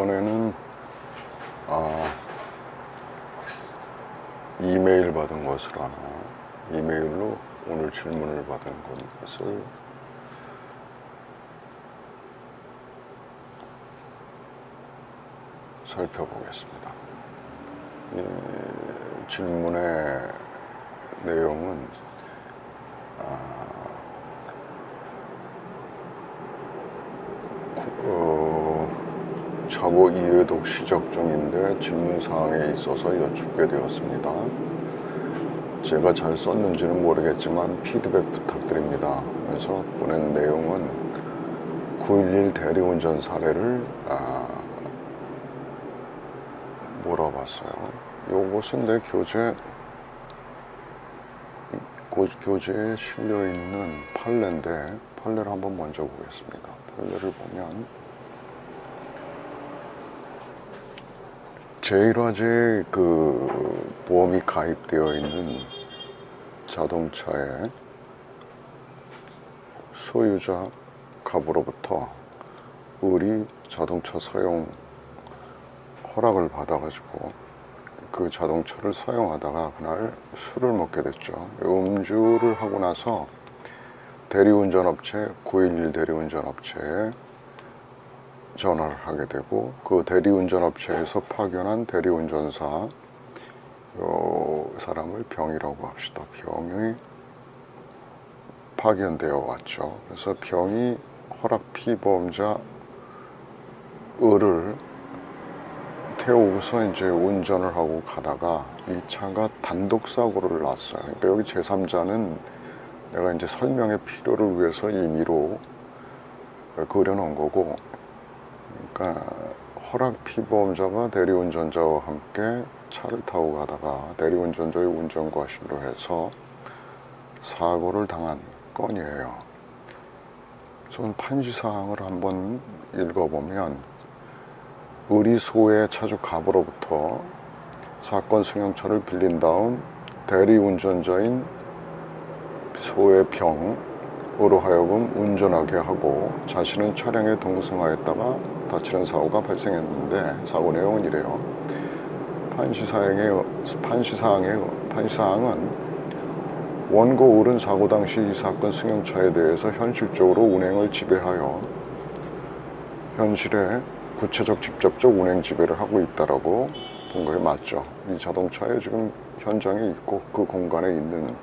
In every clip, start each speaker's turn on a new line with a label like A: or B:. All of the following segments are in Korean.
A: 이번에는 이메일 받은 것을 하나, 이메일로 오늘 질문을 받은 것을 살펴보겠습니다. 이 질문의 내용은 자고 2회독 시작 중인데 질문사항에 있어서 여쭙게 되었습니다. 제가 잘 썼는지는 모르겠지만 피드백 부탁드립니다. 그래서 보낸 내용은 911 대리운전 사례를 물어봤어요. 요것은 내 교재에 실려있는 판례인데, 판례를 한번 먼저 보겠습니다. 판례를 보면 제1화재에 보험이 가입되어 있는 자동차의 소유자 갑으로부터 을이 자동차 사용 허락을 받아가지고 그 자동차를 사용하다가 그날 술을 먹게 됐죠. 음주를 하고 나서 대리운전업체, 911 대리운전업체에 전화를 하게 되고, 그 대리운전업체에서 파견한 대리운전사, 요 사람을 병이라고 합시다. 병이 파견되어 왔죠. 그래서 병이 허락 피보험자 을을 태우고서 이제 운전을 하고 가다가 이 차가 단독 사고를 났어요. 그러니까 여기 제3자는 내가 이제 설명의 필요를 위해서 임의로 그려놓은 거고, 그러니까 허락 피보험자가 대리운전자와 함께 차를 타고 가다가 대리운전자의 운전 과실로 해서 사고를 당한 건이에요. 저는 판시사항을 한번 읽어보면, 을이 소의 차주 갑으로부터 사건 승용차를 빌린 다음 대리운전자인 소의 병으로 하여금 운전하게 하고 자신은 차량에 동승하였다가 다치는 사고가 발생했는데, 사고 내용은 이래요. 판시사항은 원고 을은 사고 당시 이 사건 승용차에 대해서 현실적으로 운행을 지배하여 현실에 구체적 직접적 운행 지배를 하고 있다라고 본 거에 맞죠. 이 자동차에 지금 현장에 있고 그 공간에 있는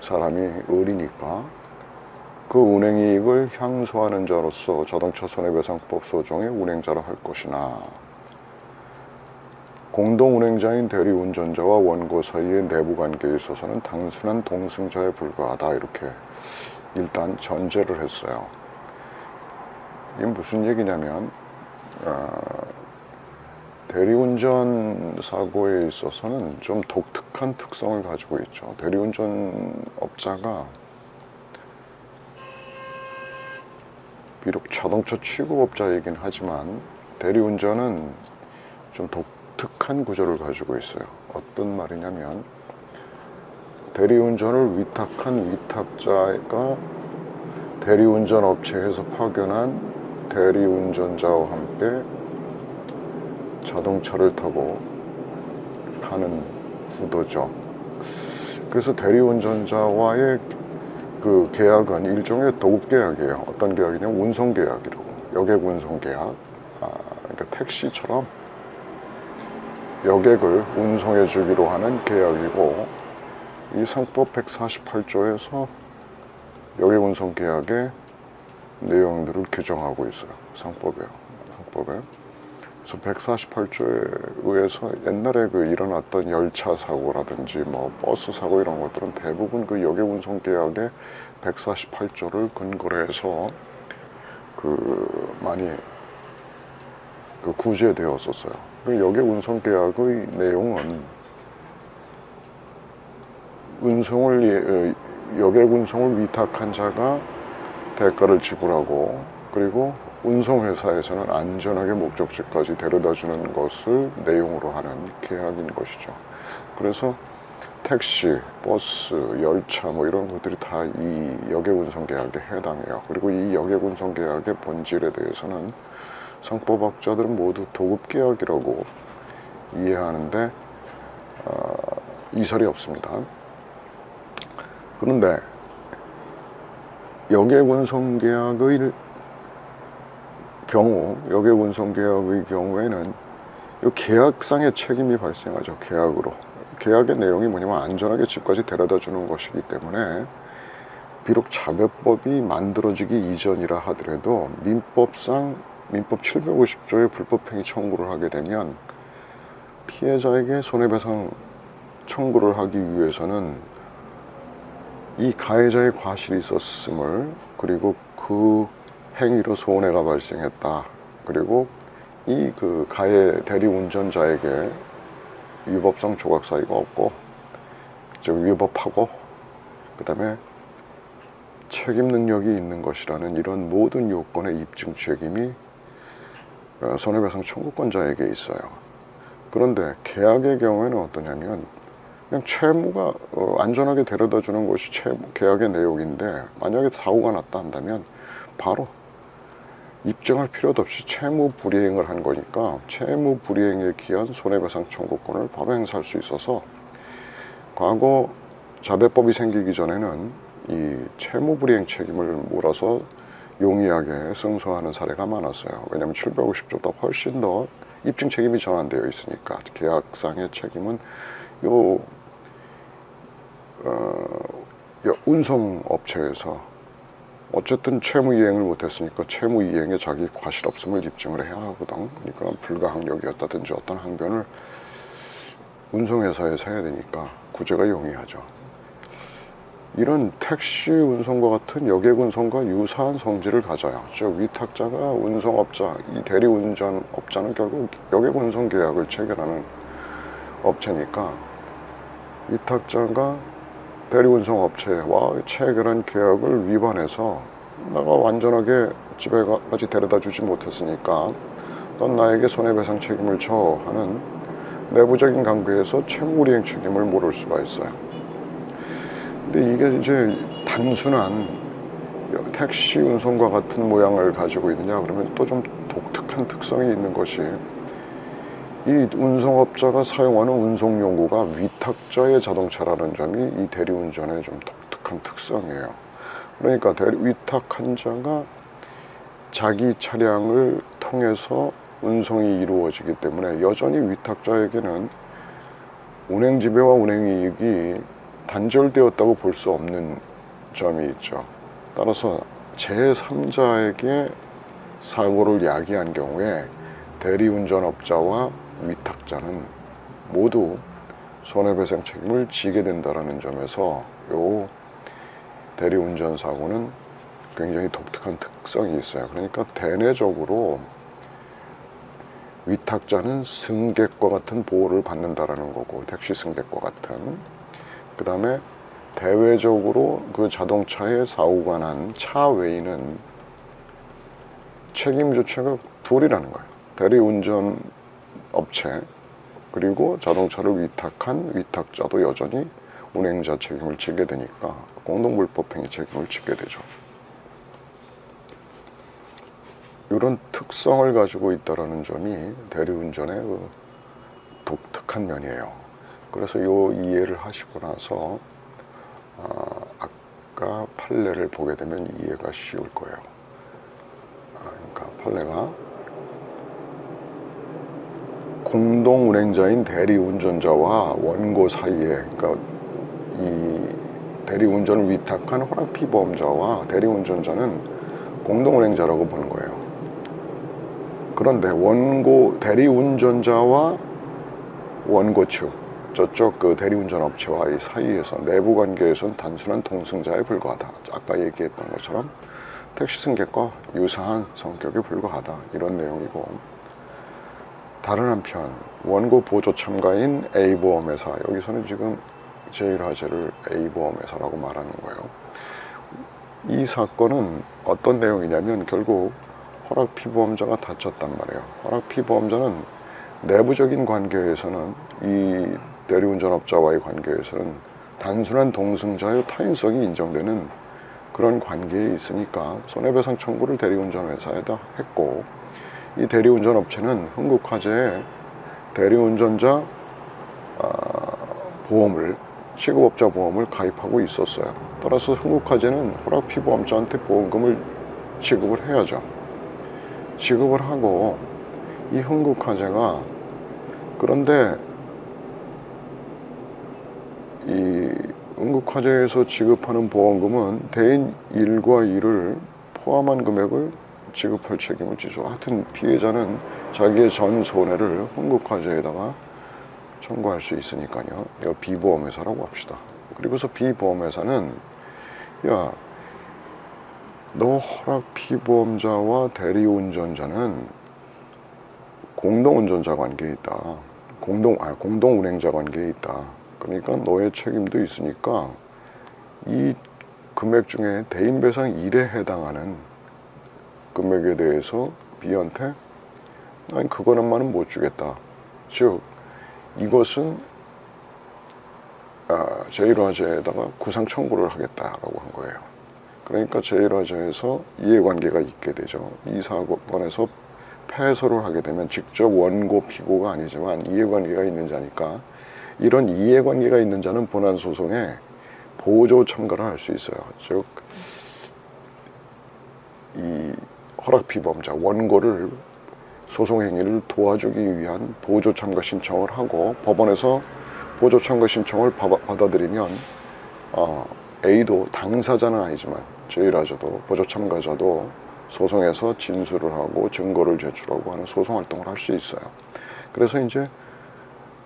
A: 사람이 을이니까 그 운행이익을 향수하는 자로서 자동차 손해배상법 소송의 운행자로 할 것이나, 공동운행자인 대리운전자와 원고 사이의 내부관계에 있어서는 단순한 동승자에 불과하다, 이렇게 일단 전제를 했어요. 이게 무슨 얘기냐면, 대리운전 사고에 있어서는 좀 독특한 특성을 가지고 있죠. 대리운전업자가 비록 자동차 취급업자이긴 하지만 대리운전은 좀 독특한 구조를 가지고 있어요. 어떤 말이냐면, 대리운전을 위탁한 위탁자가 대리운전 업체에서 파견한 대리운전자와 함께 자동차를 타고 가는 구도죠. 그래서 대리운전자와의 그 계약은 일종의 도급계약이에요. 어떤 계약이냐면 운송계약이라고. 여객운송계약. 그러니까 택시처럼 여객을 운송해 주기로 하는 계약이고, 이 상법 148조에서 여객운송계약의 내용들을 규정하고 있어요. 상법에. 그래서 148조에 의해서 옛날에 일어났던 열차 사고라든지 뭐 버스 사고 이런 것들은 대부분 그 여객운송계약의 148조를 근거로 해서 많이 구제되었었어요. 여객운송계약의 내용은 여객운송을 위탁한 자가 대가를 지불하고, 그리고 운송회사에서는 안전하게 목적지까지 데려다주는 것을 내용으로 하는 계약인 것이죠. 그래서 택시, 버스, 열차 뭐 이런 것들이 다 이 여객운송계약에 해당해요. 그리고 이 여객운송계약의 본질에 대해서는 상법학자들은 모두 도급계약이라고 이해하는데 이설이 없습니다. 그런데 여객운송계약의 경우에는 이 계약상의 책임이 발생하죠. 계약의 내용이 뭐냐면 안전하게 집까지 데려다 주는 것이기 때문에 비록 자배법이 만들어지기 이전이라 하더라도 민법 750조의 불법행위 청구를 하게 되면 피해자에게 손해배상 청구를 하기 위해서는 이 가해자의 과실이 있었음을, 그리고 그 행위로 손해가 발생했다, 그리고 이 그 가해 대리운전자에게 위법성 조각 사유가 없고, 즉 위법하고, 그 다음에 책임 능력이 있는 것이라는 이런 모든 요건의 입증 책임이 손해배상 청구권자에게 있어요. 그런데 계약의 경우에는 어떠냐면 그냥 채무가 안전하게 데려다 주는 것이 계약의 내용인데, 만약에 사고가 났다 한다면 바로 입증할 필요도 없이 채무 불이행을 한 거니까 채무 불이행에 기한 손해배상 청구권을 바로 행사할 수 있어서, 과거 자배법이 생기기 전에는 이 채무 불이행 책임을 몰아서 용이하게 승소하는 사례가 많았어요. 왜냐하면 750조보다 훨씬 더 입증 책임이 전환되어 있으니까. 계약상의 책임은 운송업체에서 어쨌든 채무 이행을 못했으니까 채무 이행에 자기 과실 없음을 입증을 해야 하거든. 그러니까 불가항력이었다든지 어떤 항변을 운송회사에서 해야 되니까 구제가 용이하죠. 이런 택시 운송과 같은 여객 운송과 유사한 성질을 가져요. 즉 위탁자가 운송업자, 이 대리운전업자는 결국 여객 운송 계약을 체결하는 업체니까, 위탁자가 대리운송업체와 체결한 계약을 위반해서 내가 완전하게 집에까지 데려다 주지 못했으니까 넌 나에게 손해배상 책임을 져 하는 내부적인 관계에서 채무이행 책임을 물을 수가 있어요. 근데 이게 이제 단순한 택시 운송과 같은 모양을 가지고 있느냐 그러면 또 좀 독특한 특성이 있는 것이, 이 운송업자가 사용하는 운송용구가 위탁자의 자동차라는 점이 이 대리운전의 좀 독특한 특성이에요. 그러니까 위탁한 자가 자기 차량을 통해서 운송이 이루어지기 때문에 여전히 위탁자에게는 운행지배와 운행이익이 단절되었다고 볼 수 없는 점이 있죠. 따라서 제3자에게 사고를 야기한 경우에 대리운전업자와 위탁자는 모두 손해배상 책임을 지게 된다는 점에서 이 대리운전 사고는 굉장히 독특한 특성이 있어요. 그러니까 대내적으로 위탁자는 승객과 같은 보호를 받는다라는 거고, 택시 승객과 같은. 그 다음에 대외적으로 그 자동차에 사고가 난 차 외에는 책임 주체가 둘이라는 거예요. 대리운전 업체 그리고 자동차를 위탁한 위탁자도 여전히 운행자 책임을 지게 되니까 공동불법행위 책임을 지게 되죠. 이런 특성을 가지고 있다는 점이 대리운전의 독특한 면이에요. 그래서 이 이해를 하시고 나서 아까 판례를 보게 되면 이해가 쉬울 거예요. 그러니까 판례가 공동운행자인 대리운전자와 원고 사이에, 그러니까 이 대리운전을 위탁한 허락피보험자와 대리운전자는 공동운행자라고 보는 거예요. 그런데 대리운전자와 원고 측, 저쪽 그 대리운전 업체와의 사이에서 내부 관계에서는 단순한 동승자에 불과하다. 아까 얘기했던 것처럼 택시 승객과 유사한 성격에 불과하다, 이런 내용이고, 다른 한편 원고 보조 참가인 A보험회사, 여기서는 지금 제1화재를 A보험회사라고 말하는 거예요. 이 사건은 어떤 내용이냐면 결국 허락피보험자가 다쳤단 말이에요. 허락피보험자는 내부적인 관계에서는, 이 대리운전업자와의 관계에서는 단순한 동승자의 타인성이 인정되는 그런 관계에 있으니까 손해배상 청구를 대리운전회사에다 했고, 이 대리운전 업체는 흥국화재에 대리운전자 보험을, 취급업자 보험을 가입하고 있었어요. 따라서 흥국화재는 허락피보험자한테 보험금을 지급을 해야죠. 지급을 하고 이 흥국화재가, 그런데 이 흥국화재에서 지급하는 보험금은 대인 1과 2를 포함한 금액을 지급할 책임을 지죠. 하여튼 피해자는 자기의 전 손해를 흥국화재에다가 청구할 수 있으니까요. 이거 비보험회사라고 합시다. 그리고서 비보험회사는, 야, 너 허락피보험자와 대리운전자는 공동운전자 관계에 있다. 공동운행자 관계에 있다. 그러니까 너의 책임도 있으니까 이 금액 중에 대인배상 1에 해당하는 금액에 대해서 B한테 아니 그거는만은 못 주겠다. 즉 이것은 제1화재에다가 구상 청구를 하겠다라고 한 거예요. 그러니까 제1화재에서 이해관계가 있게 되죠. 이 사건에서 패소를 하게 되면 직접 원고 피고가 아니지만 이해관계가 있는 자니까, 이런 이해관계가 있는 자는 본안소송에 보조 참가를 할 수 있어요. 즉 이 허락피보험자 원고를 소송 행위를 도와주기 위한 보조 참가 신청을 하고 법원에서 보조 참가 신청을 받아들이면 A도 당사자는 아니지만 제1화자도 보조 참가자도 소송에서 진술을 하고 증거를 제출하고 하는 소송 활동을 할 수 있어요. 그래서 이제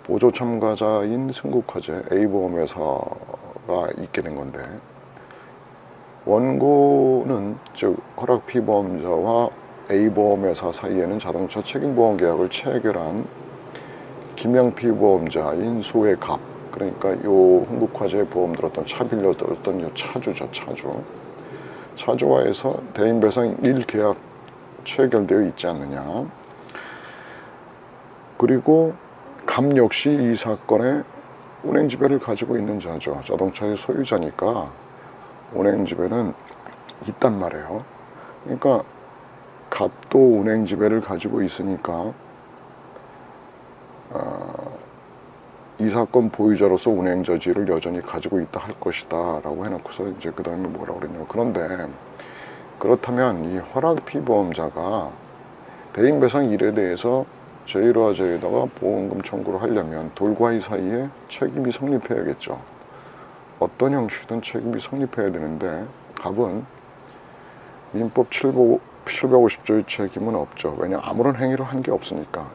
A: 보조 참가자인 승국화재 A보험회사가 있게 된 건데, 원고는 즉 허락피보험자와 A보험회사 사이에는 자동차 책임보험 계약을 체결한 김영피보험자인 소외갑, 그러니까 요 흥국화재 보험 들었던 차 빌려들었던 요 차주죠. 차주와에서 대인배상 1계약 체결되어 있지 않느냐. 그리고 갑 역시 이 사건의 운행지배를 가지고 있는 자죠. 자동차의 소유자니까 운행지배는 있단 말이에요. 그러니까 갑도 운행지배를 가지고 있으니까 이 사건 보유자로서 운행저지를 여전히 가지고 있다 할 것이다 라고 해놓고서 이제 그 다음에 뭐라고 그랬냐면, 그런데 그렇다면 이 허락피보험자가 대인배상 1에 대해서 제1화재에다가 보험금 청구를 하려면 돌과 이 사이에 책임이 성립해야겠죠. 어떤 형식이든 책임이 성립해야 되는데 갑은 민법 750조의 책임은 없죠. 왜냐하면 아무런 행위를 한 게 없으니까.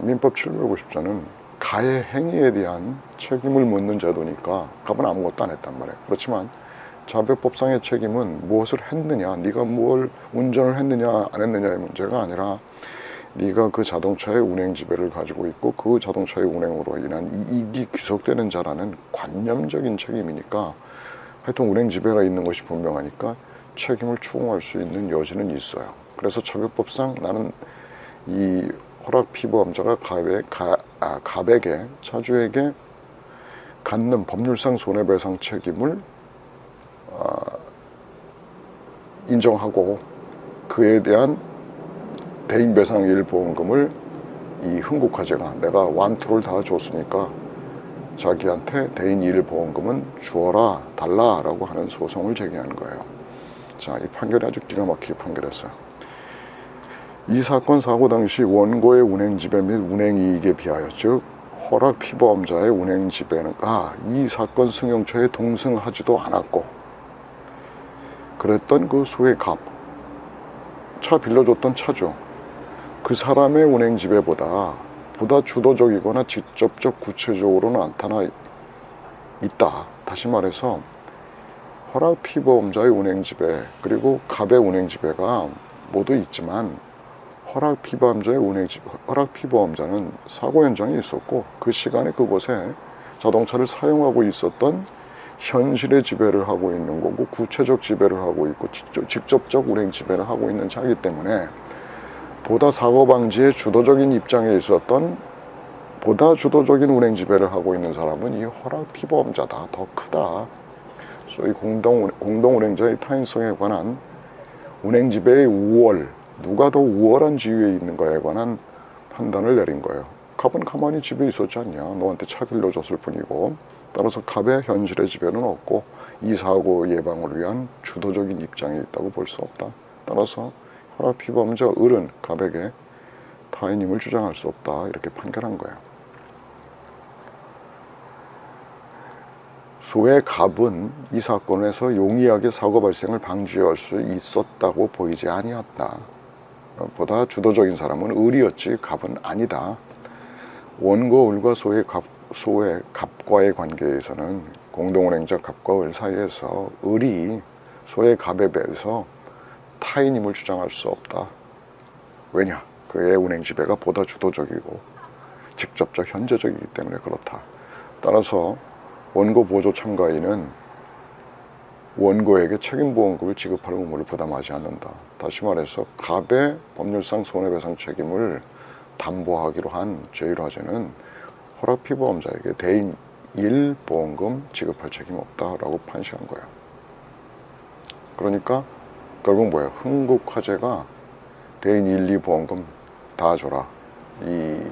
A: 민법 750조는 가해 행위에 대한 책임을 묻는 제도니까 갑은 아무것도 안 했단 말이에요. 그렇지만 자배법상의 책임은 무엇을 했느냐, 네가 뭘 운전을 했느냐 안 했느냐의 문제가 아니라 네가 그 자동차의 운행 지배를 가지고 있고 그 자동차의 운행으로 인한 이익이 귀속되는 자라는 관념적인 책임이니까, 하여튼 운행 지배가 있는 것이 분명하니까 책임을 추궁할 수 있는 여지는 있어요. 그래서 자배법상 나는 이 허락피보험자가 갑에게, 차주에게 갖는 법률상 손해배상 책임을 인정하고 그에 대한 대인배상 1 보험금을 이 흥국화재가 내가 완투를 다 줬으니까 자기한테 대인 1 보험금은 주어라 달라 라고 하는 소송을 제기한 거예요. 자, 이 판결이 아주 기가 막히게 판결했어요. 이 사건 사고 당시 원고의 운행지배 및 운행이익에 비하여, 즉 허락피보험자의 운행지배가 이 사건 승용차에 동승하지도 않았고, 그랬던 그 소외갑, 차 빌려줬던 차주, 그 사람의 운행지배보다 보다 주도적이거나 직접적 구체적으로 나타나 있다. 다시 말해서 허락피보험자의 운행지배 그리고 갑의 운행지배가 모두 있지만 허락피보험자는 사고 현장에 있었고 그 시간에 그곳에 자동차를 사용하고 있었던 현실의 지배를 하고 있는 거고 구체적 지배를 하고 있고 직접적 운행 지배를 하고 있는 자이기 때문에 보다 사고 방지에 주도적인 입장에 있었던, 보다 주도적인 운행 지배를 하고 있는 사람은 이 허락피보험자다, 더 크다. 소위 공동운행자의 타인성에 관한 운행 지배의 우월, 누가 더 우월한 지위에 있는가에 관한 판단을 내린 거예요. 갑은 가만히 집에 있었지 않냐. 너한테 차 빌려줬을 뿐이고. 따라서 갑의 현실의 지배는 없고 이 사고 예방을 위한 주도적인 입장에 있다고 볼 수 없다. 따라서 혈압 피보험자 을은 갑에게 타인 힘을 주장할 수 없다. 이렇게 판결한 거예요. 소의 갑은 이 사건에서 용이하게 사고 발생을 방지할 수 있었다고 보이지 아니었다. 보다 주도적인 사람은 을이었지 갑은 아니다. 원과 을과 소의 갑과의 관계에서는 공동운행자 갑과 을 사이에서 을이 소의 갑에 비해서 타인 힘을 주장할 수 없다. 왜냐? 그의 운행 지배가 보다 주도적이고 직접적 현재적이기 때문에 그렇다. 따라서 원고 보조 참가인은 원고에게 책임보험금을 지급할 의무를 부담하지 않는다. 다시 말해서 갑의 법률상 손해배상 책임을 담보하기로 한 제1화재는 허락피보험자에게 대인 1 보험금 지급할 책임 없다라고 판시한 거예요. 그러니까 결국 뭐예요? 흥국화재가 대인 1, 2 보험금 다 줘라. 이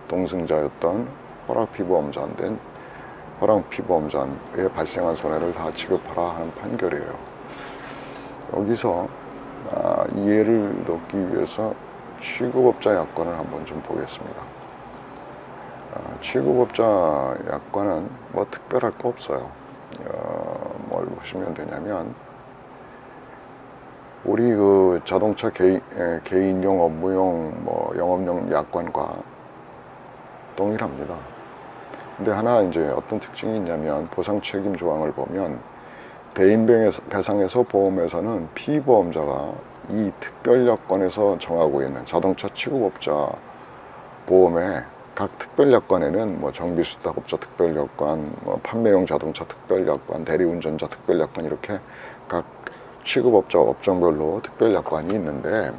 A: 동승자였던 허락피보험자에 발생한 손해를 다 지급하라 하는 판결이에요. 여기서 이해를 넣기 위해서 취급업자 약관을 한번 좀 보겠습니다. 취급업자 약관은 뭐 특별할 거 없어요. 뭘 보시면 되냐면 우리 그 자동차 개인용 업무용 영업용 약관과 동일합니다. 근데 하나 이제 어떤 특징이 있냐면 보상 책임 조항을 보면 대인 배상에서 보험에서는 피보험자가 이 특별 여건에서 정하고 있는 자동차 취급업자 보험의 각 특별 여건에는 뭐 정비수탁업자 특별 여건, 판매용 자동차 특별 여건, 대리운전자 특별 여건 이렇게 각 취급업자 업종별로 특별 여건이 있는데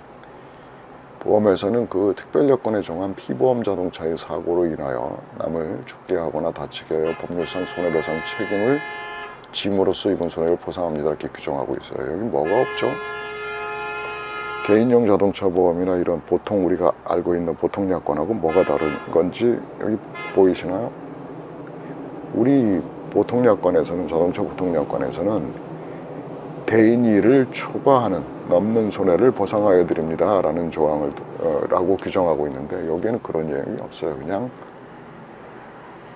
A: 보험에서는 그 특별 여건에 정한 피보험 자동차의 사고로 인하여 남을 죽게 하거나 다치게 하여 법률상 손해배상 책임을 짐으로써 입은 손해를 보상합니다. 이렇게 규정하고 있어요. 여기 뭐가 없죠? 개인용 자동차 보험이나 이런 보통 우리가 알고 있는 보통 약관하고 뭐가 다른 건지 여기 보이시나요? 우리 보통 약관에서는 자동차 보통 약관에서는 대인 2를 초과하는 넘는 손해를 보상하여 드립니다 라는 조항을 라고 규정하고 있는데 여기에는 그런 내용이 없어요. 그냥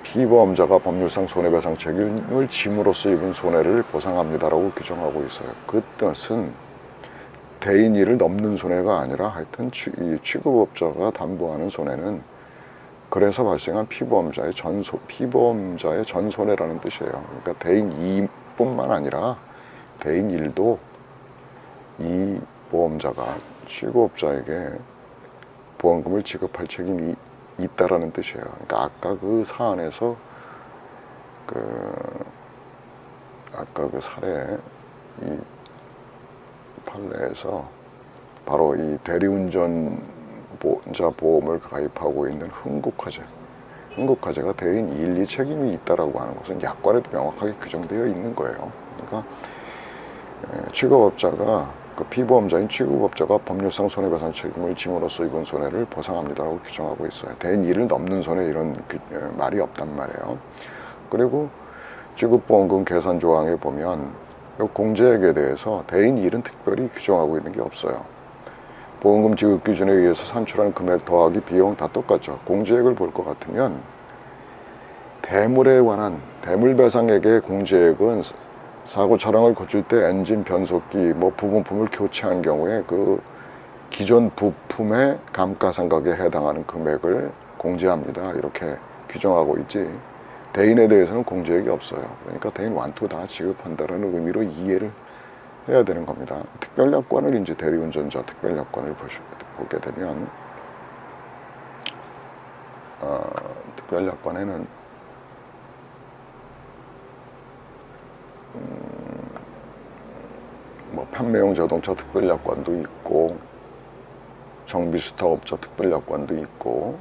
A: 피보험자가 법률상 손해배상 책임을 짐으로써 입은 손해를 보상합니다라고 규정하고 있어요. 그 뜻은 대인 2를 넘는 손해가 아니라 하여튼 이 취급업자가 담보하는 손해는 그래서 발생한 피보험자의 전손해라는 뜻이에요. 그러니까 대인 2뿐만 아니라 대인 1도 이 보험자가 취급업자에게 보험금을 지급할 책임이 있다라는 뜻이에요. 그러니까 아까 그 사안에서 아까 그 사례 이 판례에서 바로 이 대리운전자 보험을 가입하고 있는 흥국화재가 대인 1, 2 책임이 있다라고 하는 것은 약관에도 명확하게 규정되어 있는 거예요. 그러니까 취급업자가 그 피보험자인 취급업자가 법률상 손해배상 책임을 짐으로써 입은 손해를 보상합니다라고 규정하고 있어요. 대인 2를 넘는 손해 이런 말이 없단 말이에요. 그리고 지급보험금 계산 조항에 보면 공제액에 대해서 대인 1은 특별히 규정하고 있는 게 없어요. 보험금 지급 기준에 의해서 산출한 금액 더하기 비용 다 똑같죠. 공제액을 볼 것 같으면 대물에 관한 대물배상액의 공제액은 사고 차량을 고칠 때 엔진, 변속기, 부분품을 교체한 경우에 그 기존 부품의 감가상각에 해당하는 금액을 공제합니다. 이렇게 규정하고 있지. 대인에 대해서는 공제액이 없어요. 그러니까 대인 1, 2 다 지급한다는 의미로 이해를 해야 되는 겁니다. 특별약관을 이제 대리운전자 특별약관을 보게 되면 특별약관에는 판매용 자동차 특별약관도 있고 정비수탁업자 특별약관도 있고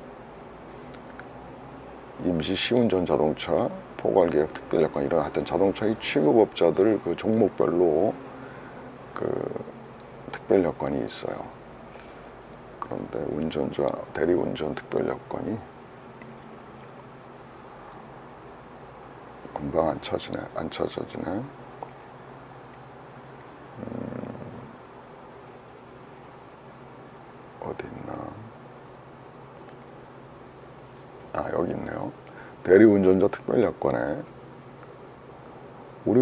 A: 임시 시운전 자동차 포괄계약 특별약관 이런 하여튼 자동차의 취급업자들 그 종목별로 그 특별약관이 있어요. 그런데 운전자 대리운전 특별여건이 금방 안 찾아지네. 어디 있나? 여기 있네요. 대리운전자 특별여건에 우리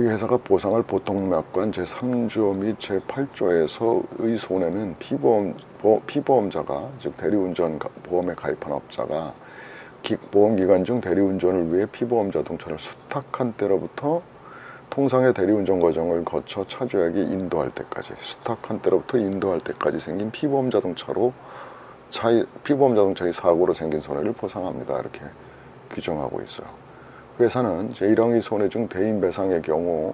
A: 회사가 보상할 보통약관 제3조 및 제8조에서의 손해는 피보험자가, 즉 대리운전 보험에 가입한 업자가 보험기간 중 대리운전을 위해 피보험 자동차를 수탁한 때로부터 통상의 대리운전 과정을 거쳐 차주에게 인도할 때까지, 수탁한 때로부터 인도할 때까지 생긴 피보험 자동차의 사고로 생긴 손해를 보상합니다. 이렇게 규정하고 있어요. 회사는 제1항의 손해 중 대인배상의 경우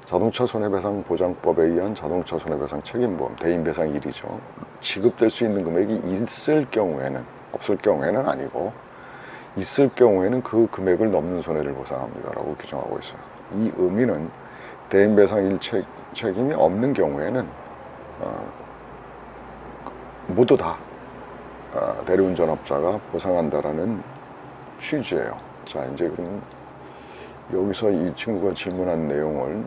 A: 자동차 손해배상 보장법에 의한 자동차 손해배상 책임보험, 대인배상 1이죠. 지급될 수 있는 금액이 있을 경우에는, 없을 경우에는 아니고, 있을 경우에는 그 금액을 넘는 손해를 보상합니다라고 규정하고 있어요. 이 의미는 대인배상 1 책임이 없는 경우에는 모두 다 대리운전업자가 보상한다라는 취지예요. 자, 이제 그럼 여기서 이 친구가 질문한 내용을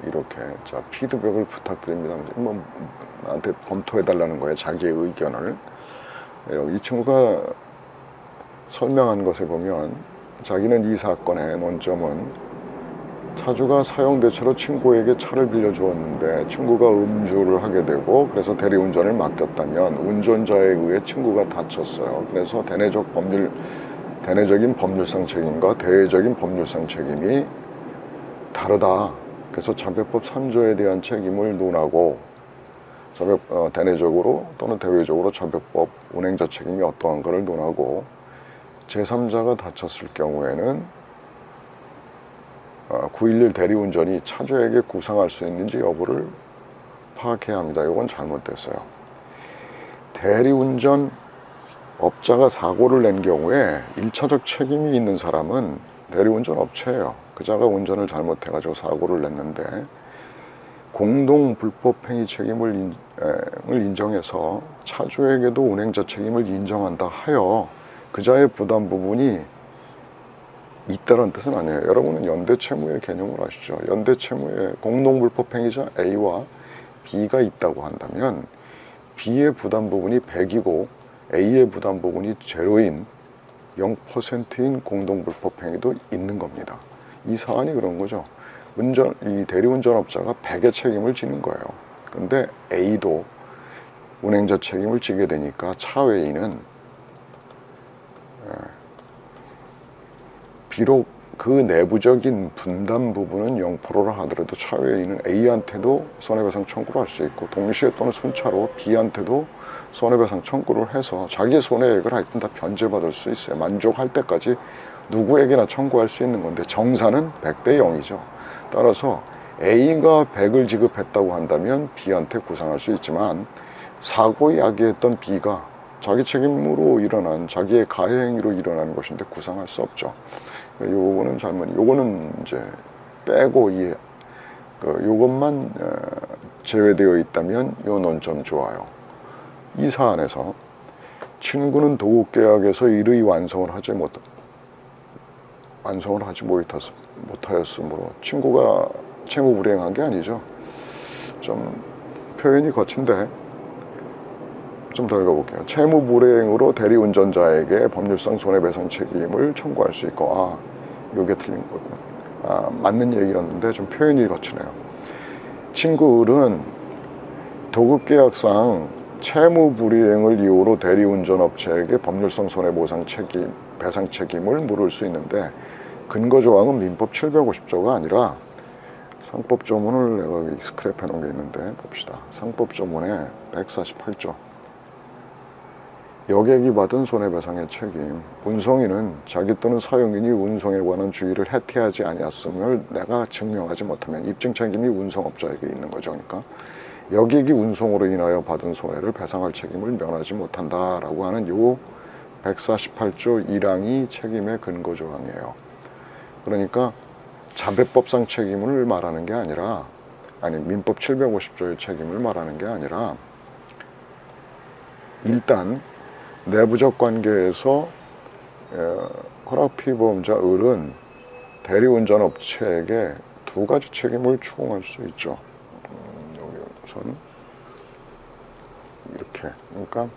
A: 이렇게, 자, 피드백을 부탁드립니다. 뭐 나한테 검토해달라는 거예요. 자기의 의견을. 이 친구가 설명한 것에 보면, 자기는 이 사건의 논점은 차주가 사용대체로 친구에게 차를 빌려주었는데 친구가 음주를 하게 되고, 그래서 대리운전을 맡겼다면 운전자에 의해 친구가 다쳤어요. 그래서 대내적인 법률상 책임과 대외적인 법률상 책임이 다르다. 그래서 차별법 3조에 대한 책임을 논하고, 대내적으로 또는 대외적으로 차별법 운행자 책임이 어떠한가를 논하고, 제3자가 다쳤을 경우에는 911 대리운전이 차주에게 구상할 수 있는지 여부를 파악해야 합니다. 이건 잘못됐어요. 대리운전 업자가 사고를 낸 경우에 1차적 책임이 있는 사람은 대리운전 업체예요. 그자가 운전을 잘못해가지고 사고를 냈는데 공동 불법행위 책임을 인정해서 차주에게도 운행자 책임을 인정한다 하여 그자의 부담 부분이 있다는 뜻은 아니에요. 여러분은 연대채무의 개념을 아시죠? 연대채무에 공동불법행위자 A와 B가 있다고 한다면 B의 부담 부분이 100이고 A의 부담 부분이 제로인 0%인 공동불법행위도 있는 겁니다. 이 사안이 그런 거죠. 이 대리운전업자가 100의 책임을 지는 거예요. 근데 A도 운행자 책임을 지게 되니까 차외인은 비록 그 내부적인 분담 부분은 0%라 하더라도 차외인은 A한테도 손해배상 청구를 할 수 있고, 동시에 또는 순차로 B한테도 손해배상 청구를 해서 자기의 손해액을 하여튼 다 변제받을 수 있어요. 만족할 때까지 누구에게나 청구할 수 있는 건데 정사는 100대 0이죠. 따라서 A가 100을 지급했다고 한다면 B한테 구상할 수 있지만, 사고 야기했던 B가 자기 책임으로 일어난, 자기의 가해행위로 일어나는 것인데 구상할 수 없죠. 요거는 요거는 이제 빼고 요것만 제외되어 있다면 요 논점 좋아요. 이 사안에서 친구는 도급계약에서 일의 완성을 하지 못하였으므로 친구가 채무 불이행한 게 아니죠. 좀 표현이 거친데 좀 더 읽어볼게요. 채무 불이행으로 대리운전자에게 법률상 손해배상 책임을 청구할 수 있고, 요게 틀린 거고, 맞는 얘기였는데 좀 표현이 거치네요. 친구 을은 도급계약상 채무 불이행을 이유로 대리운전업체에게 법률상 손해보상 배상 책임을 물을 수 있는데, 근거조항은 민법 750조가 아니라 상법조문을 내가 여기 스크랩해 놓은 게 있는데 봅시다. 상법조문에 148조. 여객이 받은 손해배상의 책임. 운송인은 자기 또는 사용인이 운송에 관한 주의를 해태하지 아니었음을 내가 증명하지 못하면 입증 책임이 운송업자에게 있는 거죠. 그러니까 여객이 운송으로 인하여 받은 손해를 배상할 책임을 면하지 못한다라고 하는 요 148조 1항이 책임의 근거 조항이에요. 그러니까 자배법상 책임을 말하는 게 아니라 아니 민법 750조의 책임을 말하는 게 아니라 일단 내부적 관계에서 허락피보험자 을은 대리운전업체에게 두 가지 책임을 추궁할 수 있죠. 여기 우선 이렇게, 그러니까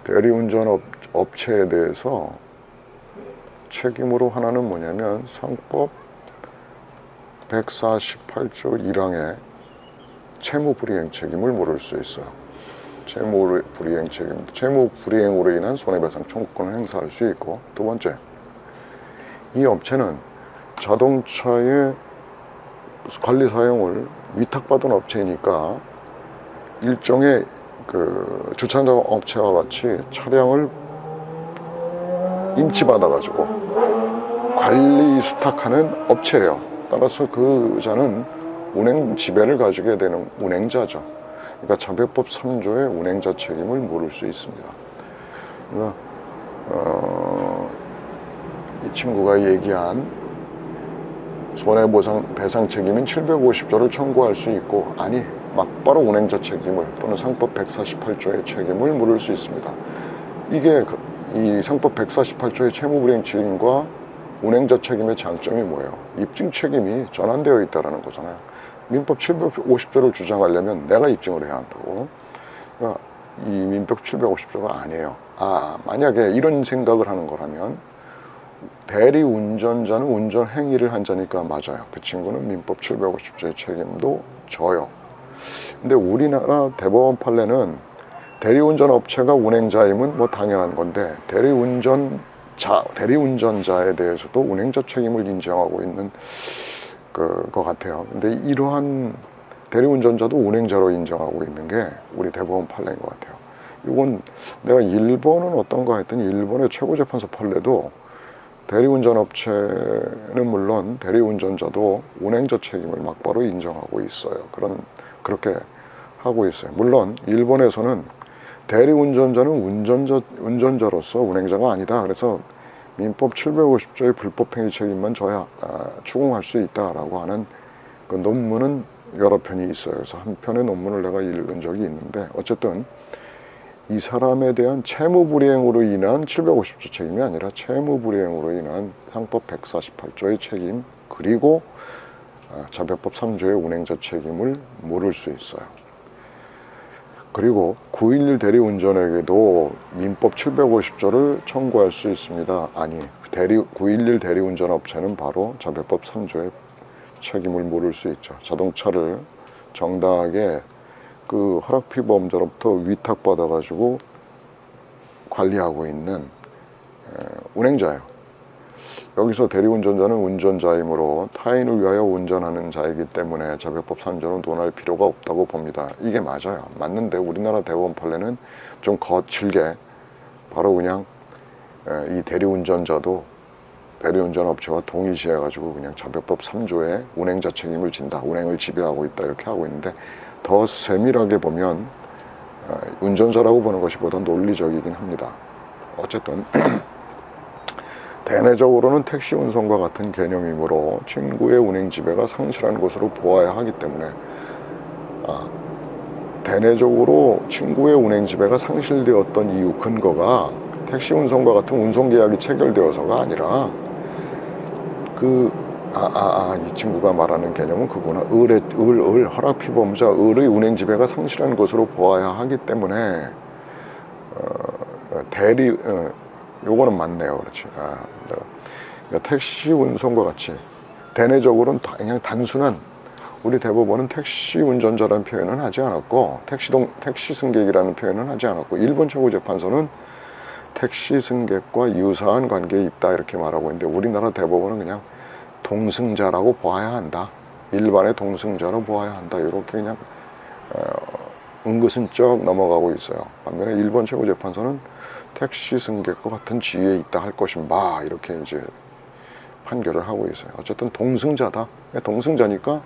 A: 대리운전업체에 대해서 책임으로 하나는 뭐냐면 상법 148조 1항의 채무불이행 책임을 물을 수 있어요. 채무불이행 책임, 채무불이행으로 인한 손해배상 청구권을 행사할 수 있고, 두 번째, 이 업체는 자동차의 관리 사용을 위탁받은 업체이니까 일종의 그 주차장 업체와 같이 차량을 임치받아가지고 관리 수탁하는 업체예요. 따라서 그 자는 운행 지배를 가지게 되는 운행자죠. 그러니까 자배법 3조의 운행자 책임을 물을 수 있습니다. 그러니까 이 친구가 얘기한 손해보상 배상 책임인 750조를 청구할 수 있고, 아니 막바로 운행자 책임을 또는 상법 148조의 책임을 물을 수 있습니다. 이게 이 상법 148조의 채무불이행 책임과 운행자 책임의 장점이 뭐예요? 입증 책임이 전환되어 있다는 거잖아요. 민법 750조를 주장하려면 내가 입증을 해야 한다고. 그러니까 이 민법 750조가 아니에요. 만약에 이런 생각을 하는 거라면 대리운전자는 운전 행위를 한 자니까 맞아요. 그 친구는 민법 750조의 책임도 져요. 근데 우리나라 대법원 판례는 대리운전 업체가 운행자임은 뭐 당연한 건데, 대리운전자에 대해서도 운행자 책임을 인정하고 있는 것 같아요. 근데 이러한 대리운전자도 운행자로 인정하고 있는 게 우리 대법원 판례인 것 같아요. 이건 내가 일본은 어떤가 했더니 일본의 최고재판소 판례도 대리운전 업체는 물론 대리운전자도 운행자 책임을 막바로 인정하고 있어요. 그렇게 하고 있어요. 물론 일본에서는 대리운전자는 운전자로서 운행자가 아니다. 그래서 민법 750조의 불법행위 책임만 져야 추궁할 수 있다라고 하는 그 논문은 여러 편이 있어요. 그래서 한 편의 논문을 내가 읽은 적이 있는데, 어쨌든 이 사람에 대한 채무불이행으로 인한 750조 책임이 아니라 채무불이행으로 인한 상법 148조의 책임, 그리고 자배법 3조의 운행자 책임을 물을 수 있어요. 그리고 911 대리운전에게도 민법 750조를 청구할 수 있습니다. 아니, 911 대리운전업체는 바로 자배법 3조의 책임을 물을 수 있죠. 자동차를 정당하게 그 허락피보험자로부터 위탁받아가지고 관리하고 있는 운행자예요. 여기서 대리운전자는 운전자이므로 타인을 위하여 운전하는 자이기 때문에 자배법 3조는 논할 필요가 없다고 봅니다. 이게 맞아요. 맞는데 우리나라 대법원 판례는 좀 거칠게 바로 그냥 이 대리운전자도 대리운전업체와 동일시해가지고 그냥 자배법 3조에 운행자 책임을 진다, 운행을 지배하고 있다, 이렇게 하고 있는데, 더 세밀하게 보면 운전자라고 보는 것이 보다 논리적이긴 합니다. 어쨌든 대내적으로는 택시 운송과 같은 개념이므로 친구의 운행 지배가 상실한 것으로 보아야 하기 때문에, 대내적으로 친구의 운행 지배가 상실되었던 이유 근거가 택시 운송과 같은 운송 계약이 체결되어서가 아니라 이 친구가 말하는 개념은 그거나 허락피보험자 을의 운행 지배가 상실한 것으로 보아야 하기 때문에 요거는 맞네요. 그렇지. 그러니까 택시 운송과 같이 대내적으로는 그냥 단순한, 우리 대법원은 택시 운전자라는 표현은 하지 않았고 택시 승객이라는 표현은 하지 않았고, 일본 최고재판소는 택시 승객과 유사한 관계에 있다 이렇게 말하고 있는데, 우리나라 대법원은 그냥 동승자라고 보아야 한다, 일반의 동승자로 보아야 한다, 이렇게 그냥 은근슬쩍 넘어가고 있어요. 반면에 일본 최고재판소는 택시 승객과 같은 지위에 있다 할 것인가, 이렇게 이제 판결을 하고 있어요. 어쨌든 동승자다, 동승자니까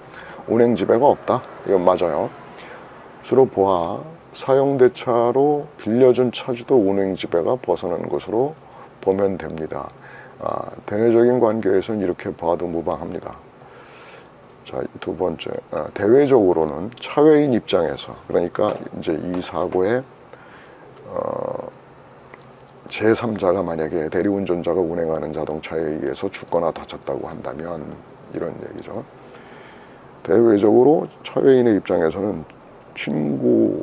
A: 운행 지배가 없다, 이건 맞아요. 주로 보아 사용대차로 빌려준 차주도 운행 지배가 벗어나는 것으로 보면 됩니다. 대내적인 관계에서는 이렇게 봐도 무방합니다. 자, 두 번째, 대외적으로는 차외인 입장에서, 그러니까 이제 이 사고에 제3자가 만약에 대리운전자가 운행하는 자동차에 의해서 죽거나 다쳤다고 한다면 이런 얘기죠. 대외적으로 차외인의 입장에서는 친구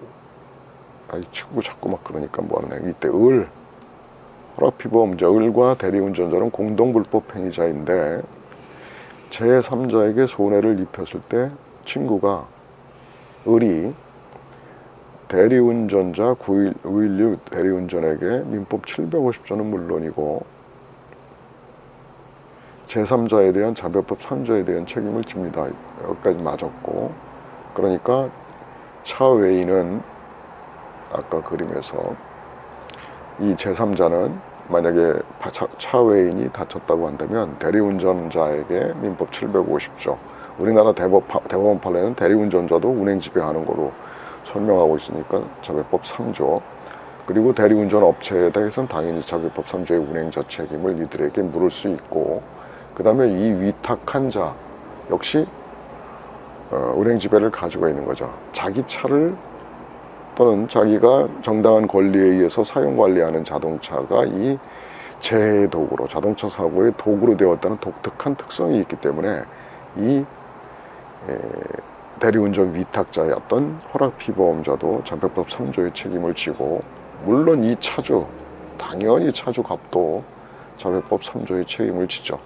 A: 자꾸 막 그러니까 뭐하는 이때 허락피보험자 을과 대리운전자는 공동불법 행위자인데 제3자에게 손해를 입혔을 때 친구가 을이 대리운전자 916 대리운전에게 민법 750조는 물론이고 제3자에 대한 자별법 3조에 대한 책임을 집니다. 여기까지 맞았고, 그러니까 차외인은 아까 그림에서 이 제3자는 만약에 차외인이 다쳤다고 한다면 대리운전자에게 민법 750조, 우리나라 대법원 판례는 대리운전자도 운행 지배하는 거로 설명하고 있으니까 자별법 3조, 그리고 대리운전 업체에 대해서는 당연히 자별법 3조의 운행자 책임을 이들에게 물을 수 있고, 그 다음에 이 위탁한 자 역시 운행 지배를 가지고 있는 거죠. 자기 차를 또는 자기가 정당한 권리에 의해서 사용 관리하는 자동차가 이 재해의 도구로, 자동차 사고의 도구로 되었다는 독특한 특성이 있기 때문에 이 대리운전 위탁자였던 허락피보험자도 자별법 3조의 책임을 지고, 물론 이 차주, 당연히 차주갑도 자별법 3조의 책임을 지죠.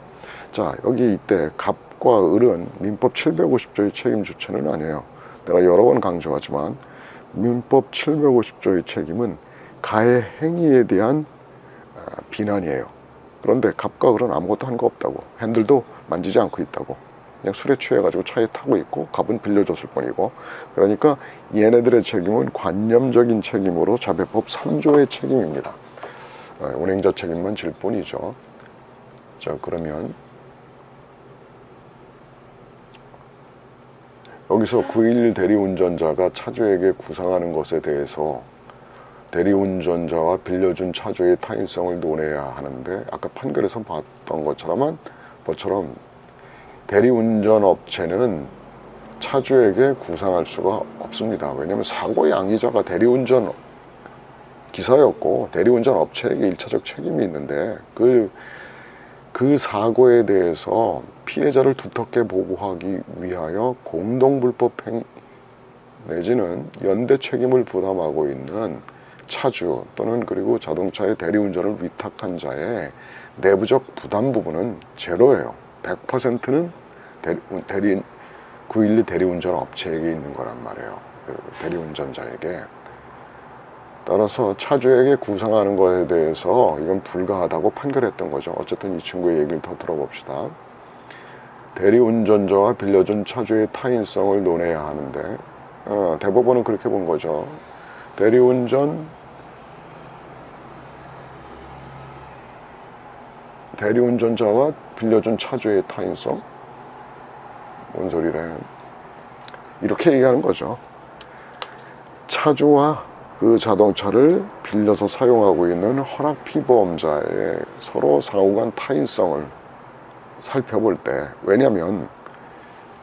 A: 자, 여기 이때 갑과 을은 민법 750조의 책임 주체는 아니에요. 내가 여러 번 강조하지만 민법 750조의 책임은 가해 행위에 대한 비난이에요. 그런데 갑과 을은 아무것도 한 거 없다고, 핸들도 만지지 않고 있다고, 그냥 술에 취해가지고 차에 타고 있고 갑은 빌려줬을 뿐이고, 그러니까 얘네들의 책임은 관념적인 책임으로 자별법 3조의 책임입니다. 운행자 책임만 질 뿐이죠. 자, 그러면 여기서 911 대리운전자가 차주에게 구상하는 것에 대해서 대리운전자와 빌려준 차주의 타인성을 논해야 하는데, 아까 판결에서 봤던 것처럼 대리운전 업체는 차주에게 구상할 수가 없습니다. 왜냐하면 사고 양의자가 대리운전 기사였고 대리운전 업체에게 1차적 책임이 있는데 그 사고에 대해서 피해자를 두텁게 보호하기 위하여 공동불법 행위 내지는 연대 책임을 부담하고 있는 차주 또는 그리고 자동차의 대리운전을 위탁한 자의 내부적 부담 부분은 제로예요. 100%는 912 대리운전 업체에게 있는 거란 말이에요. 대리운전자에게. 따라서 차주에게 구상하는 것에 대해서 이건 불가하다고 판결했던 거죠. 어쨌든 이 친구의 얘기를 더 들어봅시다. 대리운전자와 빌려준 차주의 타인성을 논해야 하는데 대법원은 그렇게 본 거죠. 대리운전자와 빌려준 차주의 타인성? 뭔 소리래. 이렇게 얘기하는 거죠. 차주와 그 자동차를 빌려서 사용하고 있는 허락피보험자의 서로 상호간 타인성을 살펴볼 때, 왜냐하면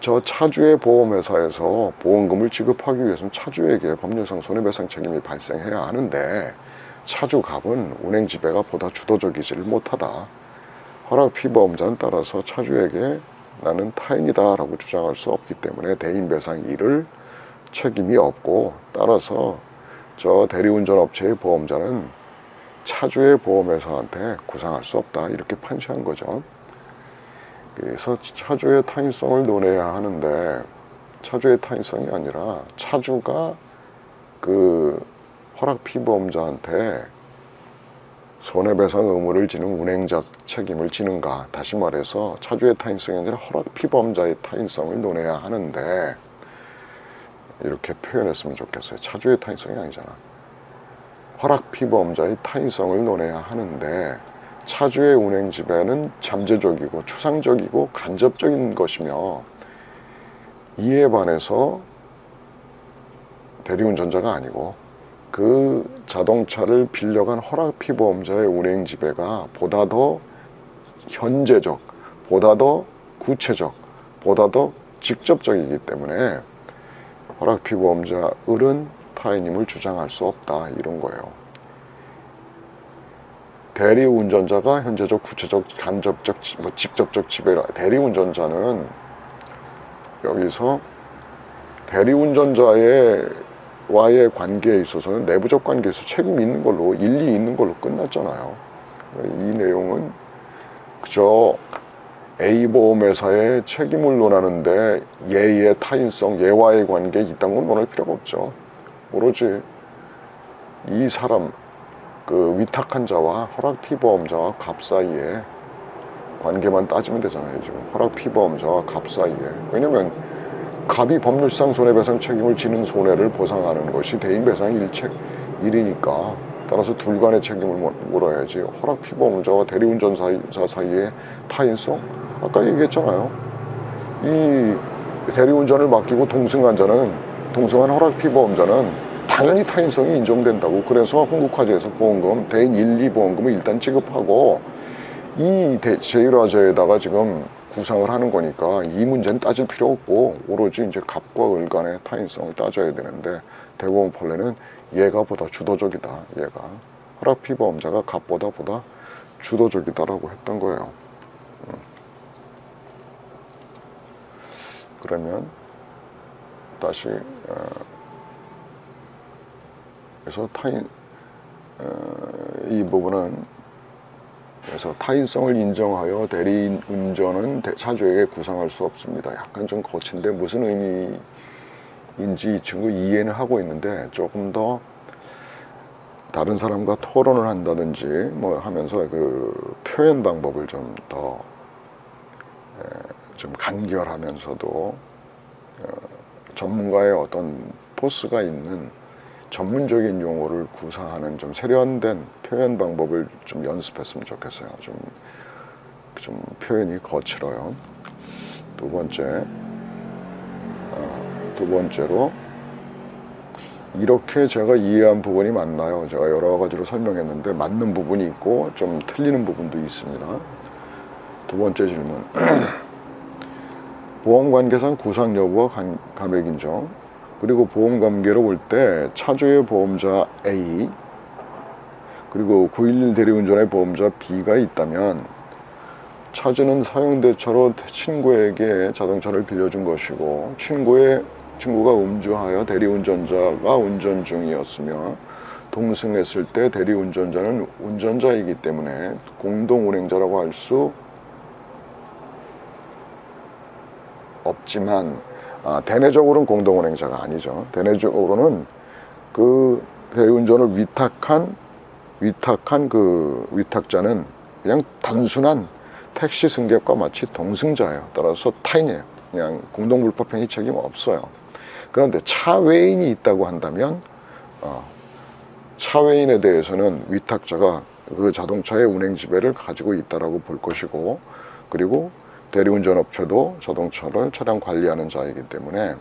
A: 저 차주의 보험회사에서 보험금을 지급하기 위해서는 차주에게 법률상 손해배상 책임이 발생해야 하는데 차주갑은 운행지배가 보다 주도적이지를 못하다. 허락피보험자는 따라서 차주에게 나는 타인이다 라고 주장할 수 없기 때문에 대인배상 일을 책임이 없고, 따라서 저 대리운전 업체의 보험자는 차주의 보험회사한테 구상할 수 없다, 이렇게 판시한 거죠. 그래서 차주의 타인성을 논해야 하는데 차주의 타인성이 아니라 차주가 그 허락피보험자한테 손해배상 의무를 지는 운행자 책임을 지는가, 다시 말해서 차주의 타인성이 아니라 허락피보험자의 타인성을 논해야 하는데, 이렇게 표현했으면 좋겠어요. 차주의 타인성이 아니잖아. 허락피보험자의 타인성을 논해야 하는데 차주의 운행 지배는 잠재적이고 추상적이고 간접적인 것이며, 이에 반해서 대리운전자가 아니고 그 자동차를 빌려간 허락피보험자의 운행 지배가 보다 더 현재적, 보다 더 구체적, 보다 더 직접적이기 때문에 허락 피보험자 을은 타인임을 주장할 수 없다, 이런 거예요. 대리운전자가 현재적, 구체적, 간접적, 직접적 지배를, 대리운전자는 여기서 대리운전자와의 관계에 있어서는 내부적 관계에서 책임이 있는 걸로, 일리 있는 걸로 끝났잖아요. 이 내용은 그저 A보험회사의 책임을 논하는데 얘의 타인성, 얘와의 관계에 이딴 건 논할 필요가 없죠. 오로지 이 사람, 그 위탁한 자와 허락 피보험자와 갑 사이에 관계만 따지면 되잖아요. 지금 허락 피보험자와 갑 사이에. 왜냐면 갑이 법률상 손해배상 책임을 지는 손해를 보상하는 것이 대인배상 일이니까 따라서 둘 간의 책임을 물어야지. 허락 피보험자와 대리운전자 사이의 타인성? 아까 얘기했잖아요. 이 대리운전을 맡기고 동승한 허락 피보험자는 당연히 타인성이 인정된다고. 그래서 한국화재에서 보험금, 대인 1, 2보험금을 일단 지급하고 이 제1화재에다가 지금 구상을 하는 거니까 이 문제는 따질 필요 없고 오로지 이제 갑과 을 간의 타인성을 따져야 되는데, 대법원 판례는 얘가 보다 주도적이다. 얘가 허락 피보험자가 갑보다 주도적이다라고 했던 거예요. 그러면 다시 그래서 이 부분은 그래서 타인성을 인정하여 대리운전은 차주에게 구상할 수 없습니다. 약간 좀 거친데 무슨 의미인지 이 친구 이해는 하고 있는데 조금 더 다른 사람과 토론을 한다든지 뭐 하면서 그 표현 방법을 좀 더 좀 간결하면서도 전문가의 어떤 포스가 있는 전문적인 용어를 구사하는 좀 세련된 표현 방법을 좀 연습했으면 좋겠어요. 좀 표현이 거칠어요. 두 번째로 이렇게 제가 이해한 부분이 맞나요? 제가 여러 가지로 설명했는데 맞는 부분이 있고 좀 틀리는 부분도 있습니다. 두 번째 질문. 보험관계상 구상 여부와 감액 인정, 그리고 보험관계로 볼 때 차주의 보험자 A 그리고 911 대리운전의 보험자 B가 있다면 차주는 사용대차로 친구에게 자동차를 빌려준 것이고 친구가 음주하여 대리운전자가 운전 중이었으며 동승했을 때 대리운전자는 운전자이기 때문에 공동운행자라고 할 수 없지만 대내적으로는 공동운행자가 아니죠. 대내적으로는 그 대리운전을 위탁한 그 위탁자는 그냥 단순한 택시 승객과 마치 동승자예요. 따라서 타인이에요. 그냥 공동불법행위 책임 없어요. 그런데 차외인이 있다고 한다면 차외인에 대해서는 위탁자가 그 자동차의 운행 지배를 가지고 있다라고 볼 것이고, 그리고 대리운전업체도 자동차를 차량 관리하는 자이기 때문에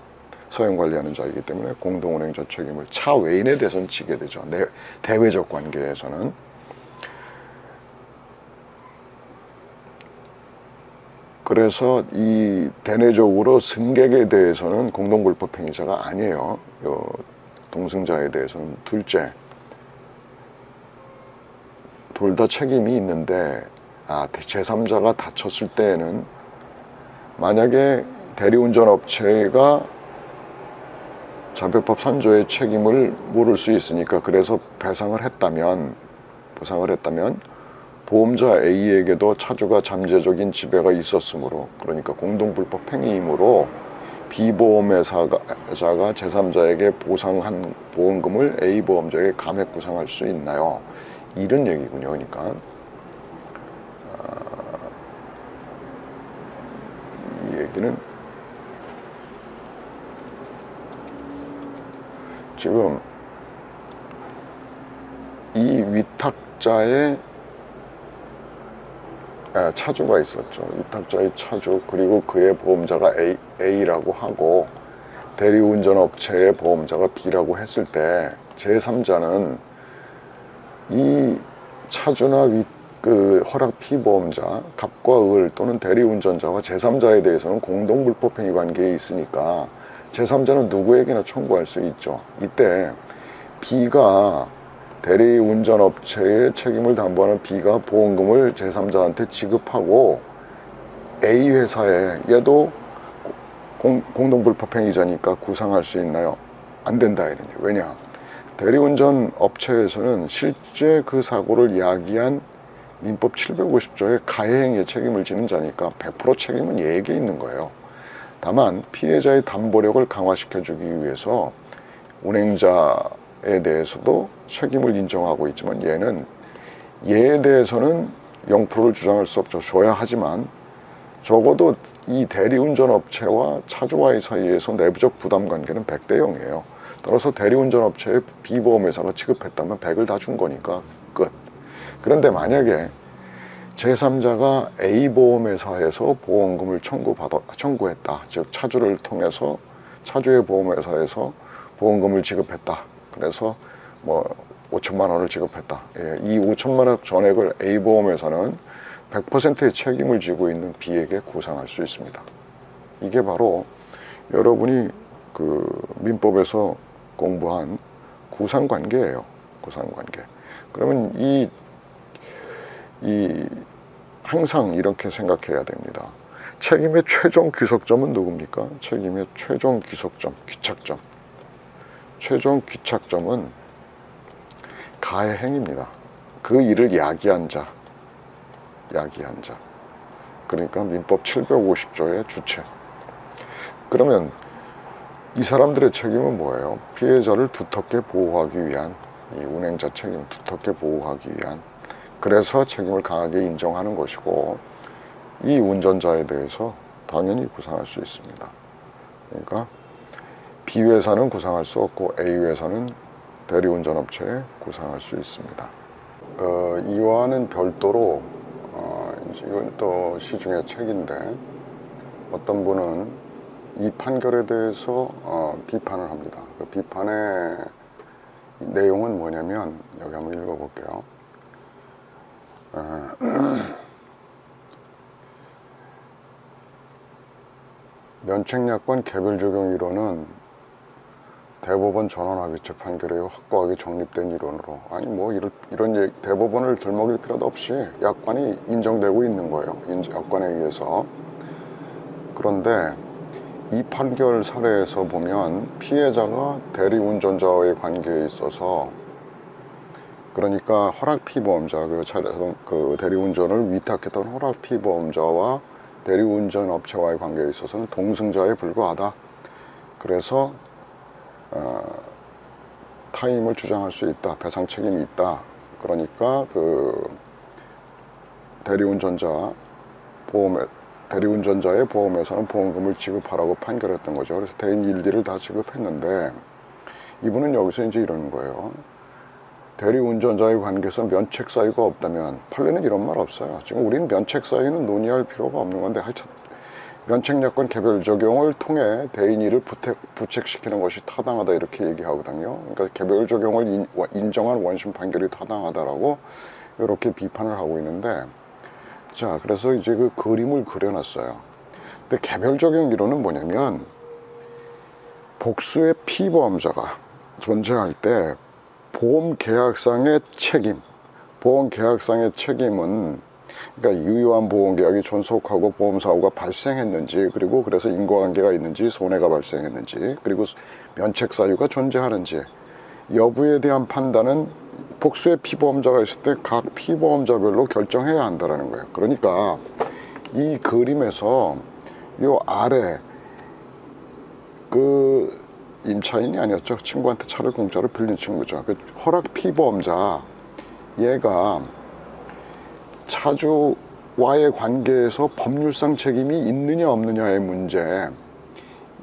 A: 서행 관리하는 자이기 때문에 공동운행자 책임을 차외인에 대해서는 지게 되죠. 대외적 관계에서는. 그래서 이 대내적으로 승객에 대해서는 공동불법행위자가 아니에요. 동승자에 대해서는. 둘째, 둘 다 책임이 있는데 제3자가 다쳤을 때에는 만약에 대리운전업체가 자백법 3조의 책임을 물을 수 있으니까 그래서 보상을 했다면 보험자 A에게도 차주가 잠재적인 지배가 있었으므로, 그러니까 공동불법 행위이므로 B보험회사가 제3자에게 보상한 보험금을 A보험자에게 감액 구상할 수 있나요? 이런 얘기군요. 그러니까 이 얘기는 지금 이 위탁자의 차주가 있었죠. 위탁자의 차주, 그리고 그의 보험자가 A라고 하고 대리운전업체의 보험자가 B라고 했을 때 제3자는 이 차주나 그 허락 피보험자, 갑과 을 또는 대리운전자와 제3자에 대해서는 공동불법행위 관계에 있으니까 제3자는 누구에게나 청구할 수 있죠. 이때 B가 대리운전업체의 책임을 담보하는 B가 보험금을 제3자한테 지급하고 A 회사에 얘도 공동불법행위자니까 구상할 수 있나요? 안 된다 이러니. 왜냐? 대리운전 업체에서는 실제 그 사고를 야기한 민법 750조의 가해행위에 책임을 지는 자니까 100% 책임은 얘에게 있는 거예요. 다만 피해자의 담보력을 강화시켜주기 위해서 운행자에 대해서도 책임을 인정하고 있지만 얘에 대해서는 0%를 주장할 수 없죠. 줘야 하지만 적어도 이 대리운전업체와 차주와의 사이에서 내부적 부담관계는 100대 0이에요. 따라서 대리운전업체에 B보험회사가 지급했다면 100을 다 준 거니까 끝. 그런데 만약에 제3자가 A보험회사에서 보험금을 청구했다. 즉 차주를 통해서 차주의 보험회사에서 보험금을 지급했다. 그래서 뭐 5천만 원을 지급했다. 이 5천만 원 전액을 A보험회사는 100%의 책임을 지고 있는 B에게 구상할 수 있습니다. 이게 바로 여러분이 그 민법에서 공부한 구상관계예요. 구상관계. 그러면 항상 이렇게 생각해야 됩니다. 책임의 최종 귀속점은 누굽니까? 책임의 최종 귀속점, 귀착점. 최종 귀착점은 가해 행위입니다. 그 일을 야기한 자. 그러니까 민법 750조의 주체. 그러면 이 사람들의 책임은 뭐예요? 피해자를 두텁게 보호하기 위한, 이 운행자 책임 두텁게 보호하기 위한, 그래서 책임을 강하게 인정하는 것이고, 이 운전자에 대해서 당연히 구상할 수 있습니다. 그러니까 B회사는 구상할 수 없고 A회사는 대리운전업체에 구상할 수 있습니다. 이와는 별도로 이건 또 시중의 책인데 어떤 분은 이 판결에 대해서 비판을 합니다. 그 비판의 내용은 뭐냐면 여기 한번 읽어볼게요. 면책약관 개별적용 이론은 대법원 전원합의체 판결에 확고하게 정립된 이론으로, 아니 뭐 이런 얘기, 대법원을 들먹일 필요도 없이 약관이 인정되고 있는 거예요. 약관에 의해서. 그런데 이 판결 사례에서 보면 피해자가 대리운전자와의 관계에 있어서, 그러니까 허락피보험자, 그 대리운전을 위탁했던 허락피보험자와 대리운전업체와의 관계에 있어서는 동승자에 불과하다. 그래서 타임을 주장할 수 있다. 배상 책임이 있다. 그러니까 그 대리운전자의 보험에서는 보험금을 지급하라고 판결했던 거죠. 그래서 대인 일리를 다 지급했는데 이분은 여기서 이제 이러는 거예요. 대리운전자의 관계에서 면책 사유가 없다면, 판례는 이런 말 없어요. 지금 우리는 면책 사유는 논의할 필요가 없는 건데, 하여튼 면책약관 개별 적용을 통해 대인일을 부책시키는 것이 타당하다 이렇게 얘기하거든요. 그러니까 개별 적용을 인정한 원심 판결이 타당하다라고 이렇게 비판을 하고 있는데, 자, 그래서 이제 그 그림을 그려놨어요. 근데 개별 적용 이론은 뭐냐면 복수의 피보험자가 존재할 때 보험계약상의 책임은 그러니까 유효한 보험계약이 존속하고 보험사고가 발생했는지, 그리고 그래서 인과관계가 있는지, 손해가 발생했는지, 그리고 면책사유가 존재하는지 여부에 대한 판단은 복수의 피보험자가 있을 때 각 피보험자별로 결정해야 한다는 거예요. 그러니까 이 그림에서 요 아래 그 임차인이 아니었죠. 친구한테 차를 공짜로 빌린 친구죠. 그 허락 피보험자, 얘가 차주와의 관계에서 법률상 책임이 있느냐 없느냐의 문제,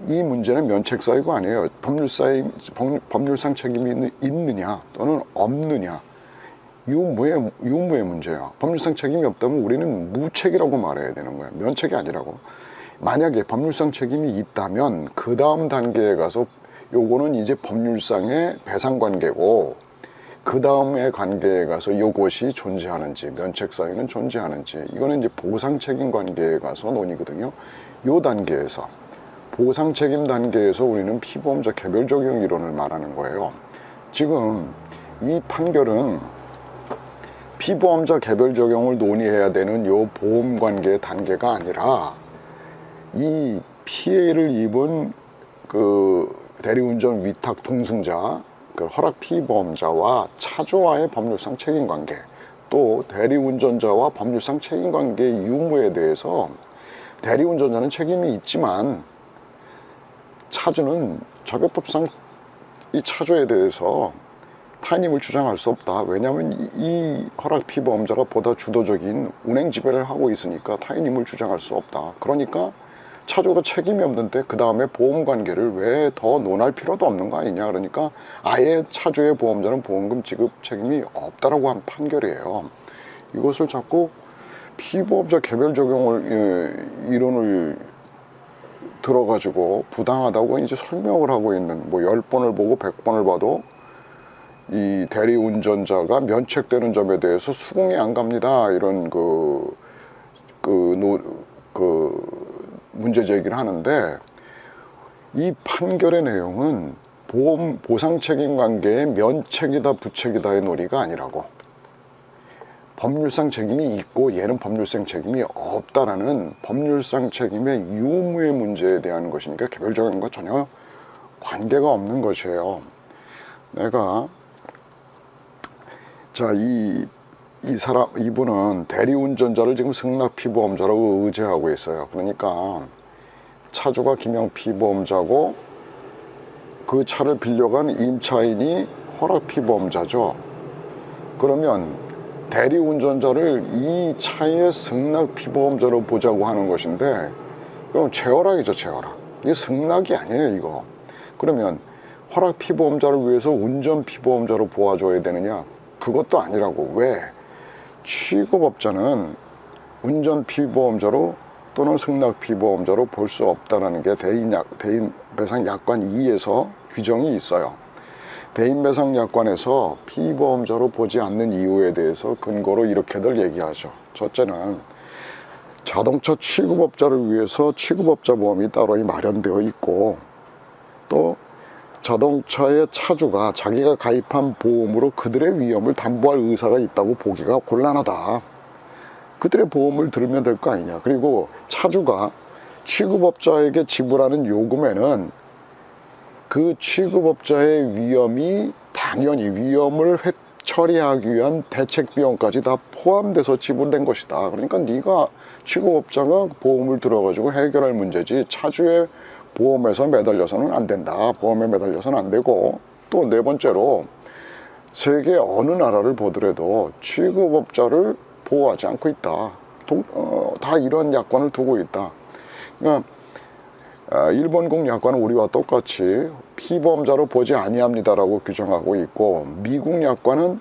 A: 이 문제는 면책사유가 아니에요. 법률상 책임이 있느냐 또는 없느냐, 유무의 문제예요. 법률상 책임이 없다면 우리는 무책이라고 말해야 되는 거예요. 면책이 아니라고. 만약에 법률상 책임이 있다면 그 다음 단계에 가서 요거는 이제 법률상의 배상관계고, 그 다음에 관계에 가서 이것이 존재하는지, 면책 사유는 존재하는지, 이거는 이제 보상 책임 관계에 가서 논의거든요. 요 단계에서, 보상 책임 단계에서 우리는 피보험자 개별 적용 이론을 말하는 거예요. 지금 이 판결은 피보험자 개별 적용을 논의해야 되는 요 보험 관계 단계가 아니라, 이 피해를 입은 그 대리운전 위탁 동승자, 그 허락 피보험자와 차주와의 법률상 책임관계, 또 대리운전자와 법률상 책임관계의 유무에 대해서 대리운전자는 책임이 있지만 차주는 적용법상 이 차주에 대해서 타인임을 주장할 수 없다. 왜냐하면 이 허락 피보험자가 보다 주도적인 운행 지배를 하고 있으니까 타인임을 주장할 수 없다. 그러니까 차주가 책임이 없는데 그 다음에 보험 관계를 왜 더 논할 필요도 없는 거 아니냐. 그러니까 아예 차주의 보험자는 보험금 지급 책임이 없다라고 한 판결이에요. 이것을 자꾸 피보험자 개별 적용을 이론을 들어가지고 부당하다고 이제 설명을 하고 있는, 뭐 10번을 보고 100번을 봐도 이 대리운전자가 면책되는 점에 대해서 수긍이 안 갑니다. 이런 문제 제기를 하는데, 이 판결의 내용은 보상 책임 관계의 면책이다 부책이다의 논의가 아니라고, 법률상 책임이 있고 얘는 법률상 책임이 없다라는 법률상 책임의 유무의 문제에 대한 것이니까 개별적인 것 전혀 관계가 없는 것이에요. 내가 자, 이분은 대리운전자를 지금 승낙 피보험자라고 의제하고 있어요. 그러니까 차주가 김영 피보험자고 그 차를 빌려간 임차인이 허락 피보험자죠. 그러면 대리운전자를 이 차의 승낙 피보험자로 보자고 하는 것인데, 그럼 재허락이죠, 재허락. 이게 승낙이 아니에요, 이거. 그러면 허락 피보험자를 위해서 운전 피보험자로 보아줘야 되느냐? 그것도 아니라고. 왜? 취급업자는 운전 피보험자로 또는 승낙 피보험자로 볼 수 없다는 게 대인배상약관 2에서 규정이 있어요. 대인배상약관에서 피보험자로 보지 않는 이유에 대해서 근거로 이렇게들 얘기하죠. 첫째는 자동차 취급업자를 위해서 취급업자 보험이 따로 마련되어 있고, 또 자동차의 차주가 자기가 가입한 보험으로 그들의 위험을 담보할 의사가 있다고 보기가 곤란하다. 그들의 보험을 들으면 될 거 아니냐. 그리고 차주가 취급업자에게 지불하는 요금에는 그 취급업자의 위험이 당연히 위험을 처리하기 위한 대책 비용까지 다 포함돼서 지불된 것이다. 그러니까 네가 취급업자가 보험을 들어가지고 해결할 문제지 차주의 보험에서 매달려서는 안 된다. 보험에 매달려서는 안 되고, 또 네 번째로 세계 어느 나라를 보더라도 취급업자를 보호하지 않고 있다. 다 이런 약관을 두고 있다. 그러니까 일본국 약관은 우리와 똑같이 피보험자로 보지 아니합니다라고 규정하고 있고, 미국 약관은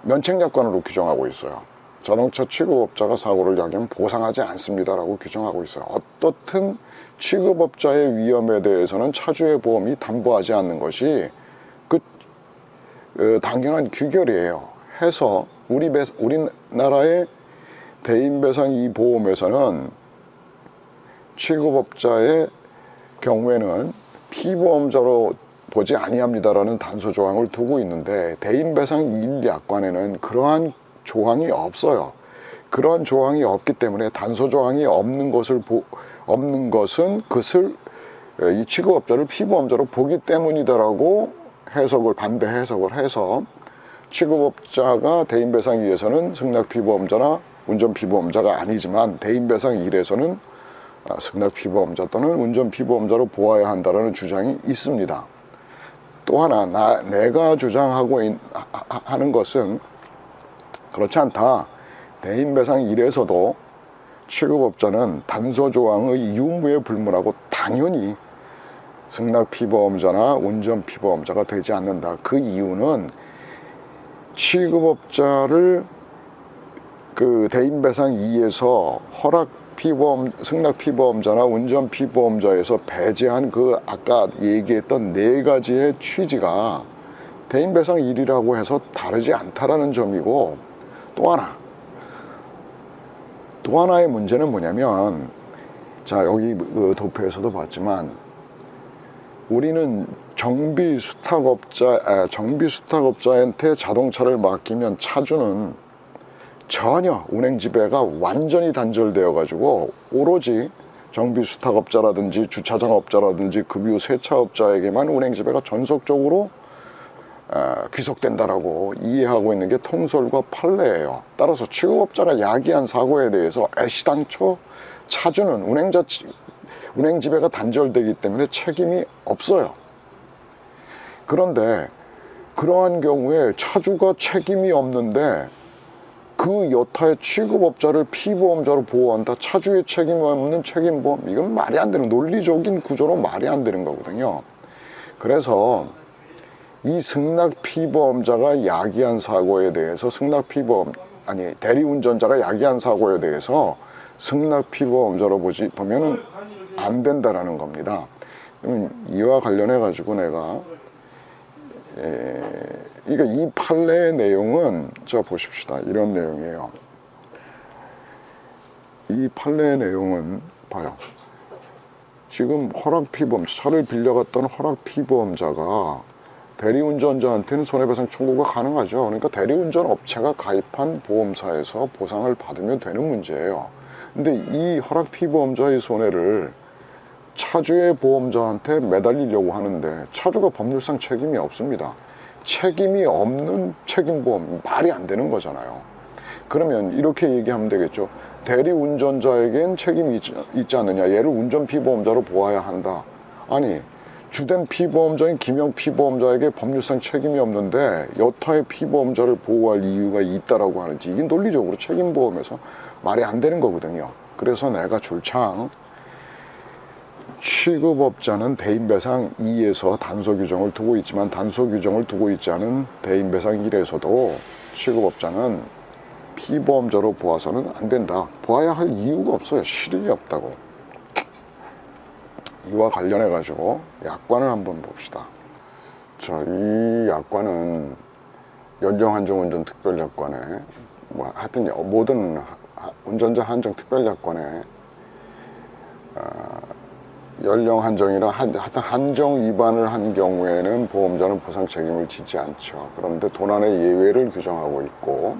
A: 면책약관으로 규정하고 있어요. 자동차 취급업자가 사고를 당하면 보상하지 않습니다라고 규정하고 있어요. 어떻든 취급업자의 위험에 대해서는 차주의 보험이 담보하지 않는 것이 당연한 규결이에요. 해서 우리나라의 대인배상 이 보험에서는 취급업자의 경우에는 피보험자로 보지 아니합니다라는 단서 조항을 두고 있는데, 대인배상 1약관에는 그러한 조항이 없어요. 그러한 조항이 없기 때문에 단서 조항이 없는 것은 그것을 이 취급업자를 피보험자로 보기 때문이다라고 반대 해석을 해서, 취급업자가 대인배상 2에서는 승낙 피보험자나 운전 피보험자가 아니지만 대인배상 1에서는 승낙 피보험자 또는 운전 피보험자로 보아야 한다는 주장이 있습니다. 또 하나 내가 주장하고 하는 것은 그렇지 않다. 대인배상 1에서도 취급업자는 단서 조항의 유무에 불문하고 당연히 승낙 피보험자나 운전 피보험자가 되지 않는다. 그 이유는 취급업자를 대인배상 2에서 승낙 피보험자나 운전 피보험자에서 배제한 아까 얘기했던 네 가지의 취지가 대인배상 1이라고 해서 다르지 않다라는 점이고, 또 하나의 문제는 뭐냐면, 자, 여기 그 도표에서도 봤지만, 우리는 정비 수탁업자한테 자동차를 맡기면 차주는 전혀 운행 지배가 완전히 단절되어 가지고 오로지 정비 수탁업자라든지 주차장업자라든지 급유 세차업자에게만 운행 지배가 전속적으로 귀속된다라고 이해하고 있는 게 통솔과 판례예요. 따라서 취급업자가 야기한 사고에 대해서 애시당초 차주는 운행 지배가 단절되기 때문에 책임이 없어요. 그런데 그러한 경우에 차주가 책임이 없는데 그 여타의 취급업자를 피보험자로 보호한다. 차주의 책임이 없는 책임보험. 이건 말이 안 되는, 논리적인 구조로 말이 안 되는 거거든요. 그래서 이 승낙 피보험자가 야기한 사고에 대해서 대리운전자가 야기한 사고에 대해서 승낙 피보험자로 보면은 안 된다라는 겁니다. 이와 관련해 가지고 내가 그러니까 이 판례의 내용은, 자 보십시다. 이런 내용이에요. 이 판례의 내용은 봐요. 지금 차를 빌려갔던 허락 피보험자가 대리운전자한테는 손해배상 청구가 가능하죠. 그러니까 대리운전 업체가 가입한 보험사에서 보상을 받으면 되는 문제예요. 근데 이 허락 피보험자의 손해를 차주의 보험자한테 매달리려고 하는데 차주가 법률상 책임이 없습니다. 책임이 없는 책임보험, 말이 안 되는 거잖아요. 그러면 이렇게 얘기하면 되겠죠. 대리운전자에겐 책임이 있지 않느냐, 얘를 운전 피보험자로 보아야 한다. 아니, 주된 피보험자인 김영 피보험자에게 법률상 책임이 없는데 여타의 피보험자를 보호할 이유가 있다라고 하는지, 이게 논리적으로 책임보험에서 말이 안 되는 거거든요. 그래서 내가 줄창 취급업자는 대인배상 2에서 단서 규정을 두고 있지만 단서 규정을 두고 있지 않은 대인배상 1에서도 취급업자는 피보험자로 보아서는 안 된다. 보아야 할 이유가 없어요. 실익이 없다고. 이와 관련해 가지고 약관을 한번 봅시다. 자, 이 약관은 연령한정운전특별약관에 하여튼 모든 운전자 한정 특별약관에 연령 한정이나 하여튼 한정 위반을 한 경우에는 보험자는 보상 책임을 지지 않죠. 그런데 도난의 예외를 규정하고 있고,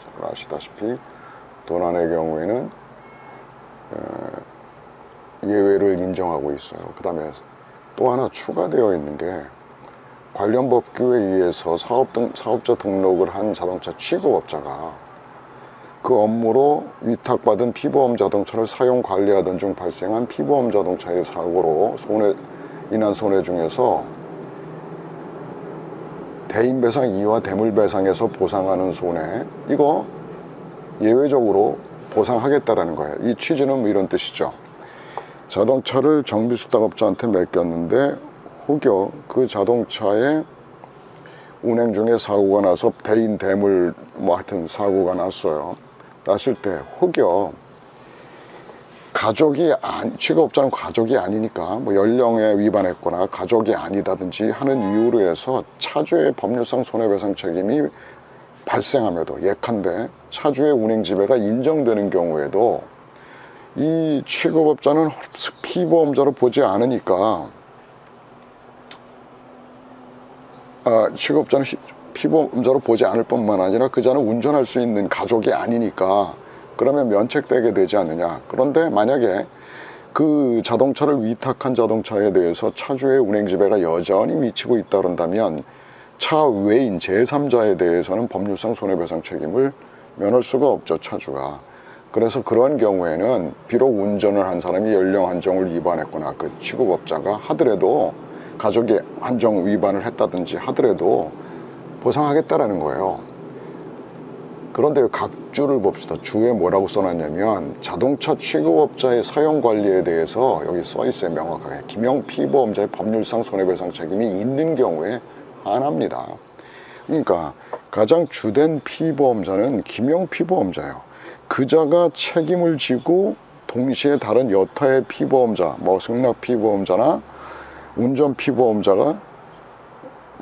A: 잘 아시다시피 도난의 경우에는 예외를 인정하고 있어요. 그 다음에 또 하나 추가되어 있는 게, 관련 법규에 의해서 사업자 등록을 한 자동차 취급업자가 그 업무로 위탁받은 피보험 자동차를 사용 관리하던 중 발생한 피보험 자동차의 사고로 인한 손해 중에서 대인배상 2와 대물배상에서 보상하는 손해, 이거 예외적으로 보상하겠다라는 거예요. 이 취지는 뭐 이런 뜻이죠. 자동차를 정비수탁업자한테 맡겼는데 혹여 그 자동차에 운행 중에 사고가 나서 대인 대물 하여튼 사고가 났어요. 났을 때 혹여 취급업자는 가족이 아니니까 연령에 위반했거나 가족이 아니다든지 하는 이유로 해서 차주의 법률상 손해배상 책임이 발생함에도, 예컨대 차주의 운행 지배가 인정되는 경우에도 이 취급업자는 피보험자로 보지 않으니까, 취급업자는 피보험자로 보지 않을 뿐만 아니라 그자는 운전할 수 있는 가족이 아니니까 그러면 면책되게 되지 않느냐. 그런데 만약에 그 자동차를 위탁한 자동차에 대해서 차주의 운행 지배가 여전히 미치고 있다 그런다면 차 외인 제3자에 대해서는 법률상 손해배상 책임을 면할 수가 없죠, 차주가. 그래서 그런 경우에는 비록 운전을 한 사람이 연령 한정을 위반했거나 그 취급업자가 하더라도, 가족이 한정 위반을 했다든지 하더라도 보상하겠다라는 거예요. 그런데 각 주를 봅시다. 주에 뭐라고 써놨냐면, 자동차 취급업자의 사용 관리에 대해서 여기 써있어요, 명확하게. 김영 피보험자의 법률상 손해배상 책임이 있는 경우에 한합니다. 그러니까 가장 주된 피보험자는 김영 피보험자예요. 그자가 책임을 지고 동시에 다른 여타의 피보험자, 승낙 피보험자나 운전 피보험자가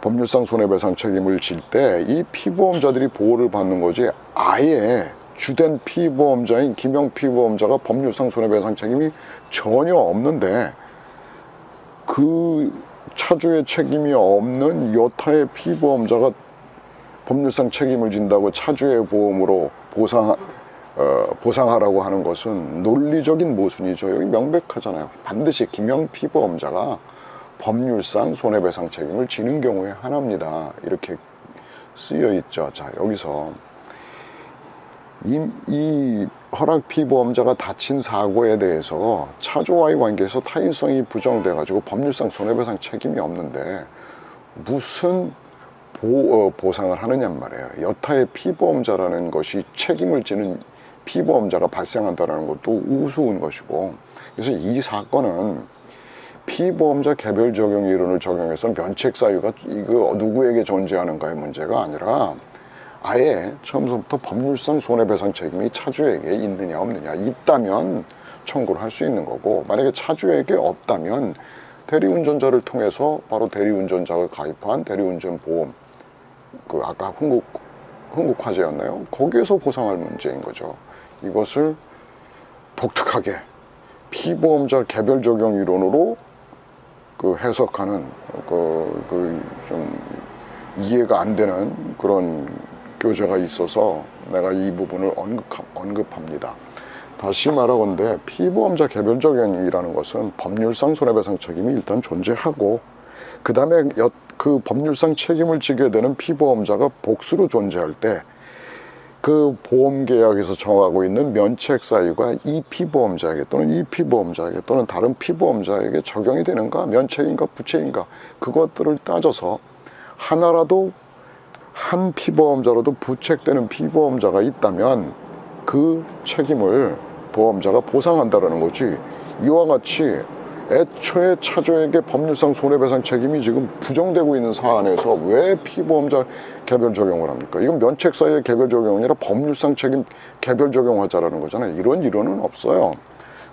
A: 법률상 손해배상 책임을 질 때 이 피보험자들이 보호를 받는 거지, 아예 주된 피보험자인 김영 피보험자가 법률상 손해배상 책임이 전혀 없는데, 그 차주의 책임이 없는 여타의 피보험자가 법률상 책임을 진다고 차주의 보험으로 보상하라고 하는 것은 논리적인 모순이죠. 여기 명백하잖아요. 반드시 김영 피보험자가 법률상 손해배상 책임을 지는 경우에 하나입니다. 이렇게 쓰여 있죠. 자, 여기서 이 허락 피보험자가 다친 사고에 대해서 차주와의 관계에서 타인성이 부정돼 가지고 법률상 손해배상 책임이 없는데 무슨 보상을 하느냔 말이에요. 여타의 피보험자라는 것이 책임을 지는 피보험자가 발생한다는 것도 우스운 것이고, 그래서 이 사건은 피보험자 개별 적용 이론을 적용해서 면책 사유가 이거 누구에게 존재하는가의 문제가 아니라 아예 처음부터 법률상 손해배상 책임이 차주에게 있느냐 없느냐, 있다면 청구를 할 수 있는 거고, 만약에 차주에게 없다면 대리운전자를 통해서 바로 대리운전자가 가입한 대리운전보험, 그 아까 흥국화재였나요? 거기에서 보상할 문제인 거죠. 이것을 독특하게 피보험자 개별 적용 이론으로 그 해석하는 좀 이해가 안 되는 그런 교재가 있어서 내가 이 부분을 언급합니다. 다시 말하건대 피보험자 개별 적용이라는 것은 법률상 손해배상 책임이 일단 존재하고, 그 다음에 그 법률상 책임을 지게 되는 피보험자가 복수로 존재할 때 그 보험계약에서 정하고 있는 면책 사유가 이 피보험자에게 또는 이 피보험자에게 또는 다른 피보험자에게 적용이 되는가, 면책인가 부책인가, 그것들을 따져서 하나라도 한 피보험자로도 부책되는 피보험자가 있다면 그 책임을 보험자가 보상한다는 거지, 이와 같이 애초에 차주에게 법률상 손해배상 책임이 지금 부정되고 있는 사안에서 왜 피보험자 개별 적용을 합니까? 이건 면책사유의 개별 적용이 아니라 법률상 책임 개별 적용하자라는 거잖아요. 이런 이론은 없어요.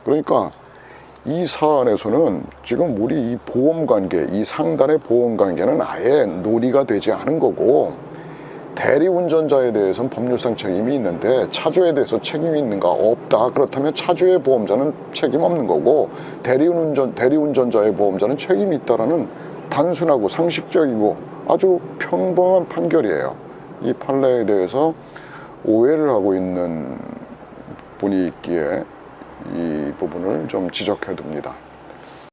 A: 그러니까 이 사안에서는 지금 우리 이 보험관계, 이 상단의 보험관계는 아예 논의가 되지 않은 거고, 대리운전자에 대해서는 법률상 책임이 있는데 차주에 대해서 책임이 있는가, 없다. 그렇다면 차주의 보험자는 책임 없는 거고, 대리운전자의 보험자는 책임이 있다라는 단순하고 상식적이고 아주 평범한 판결이에요. 이 판례에 대해서 오해를 하고 있는 분이 있기에 이 부분을 좀 지적해 둡니다.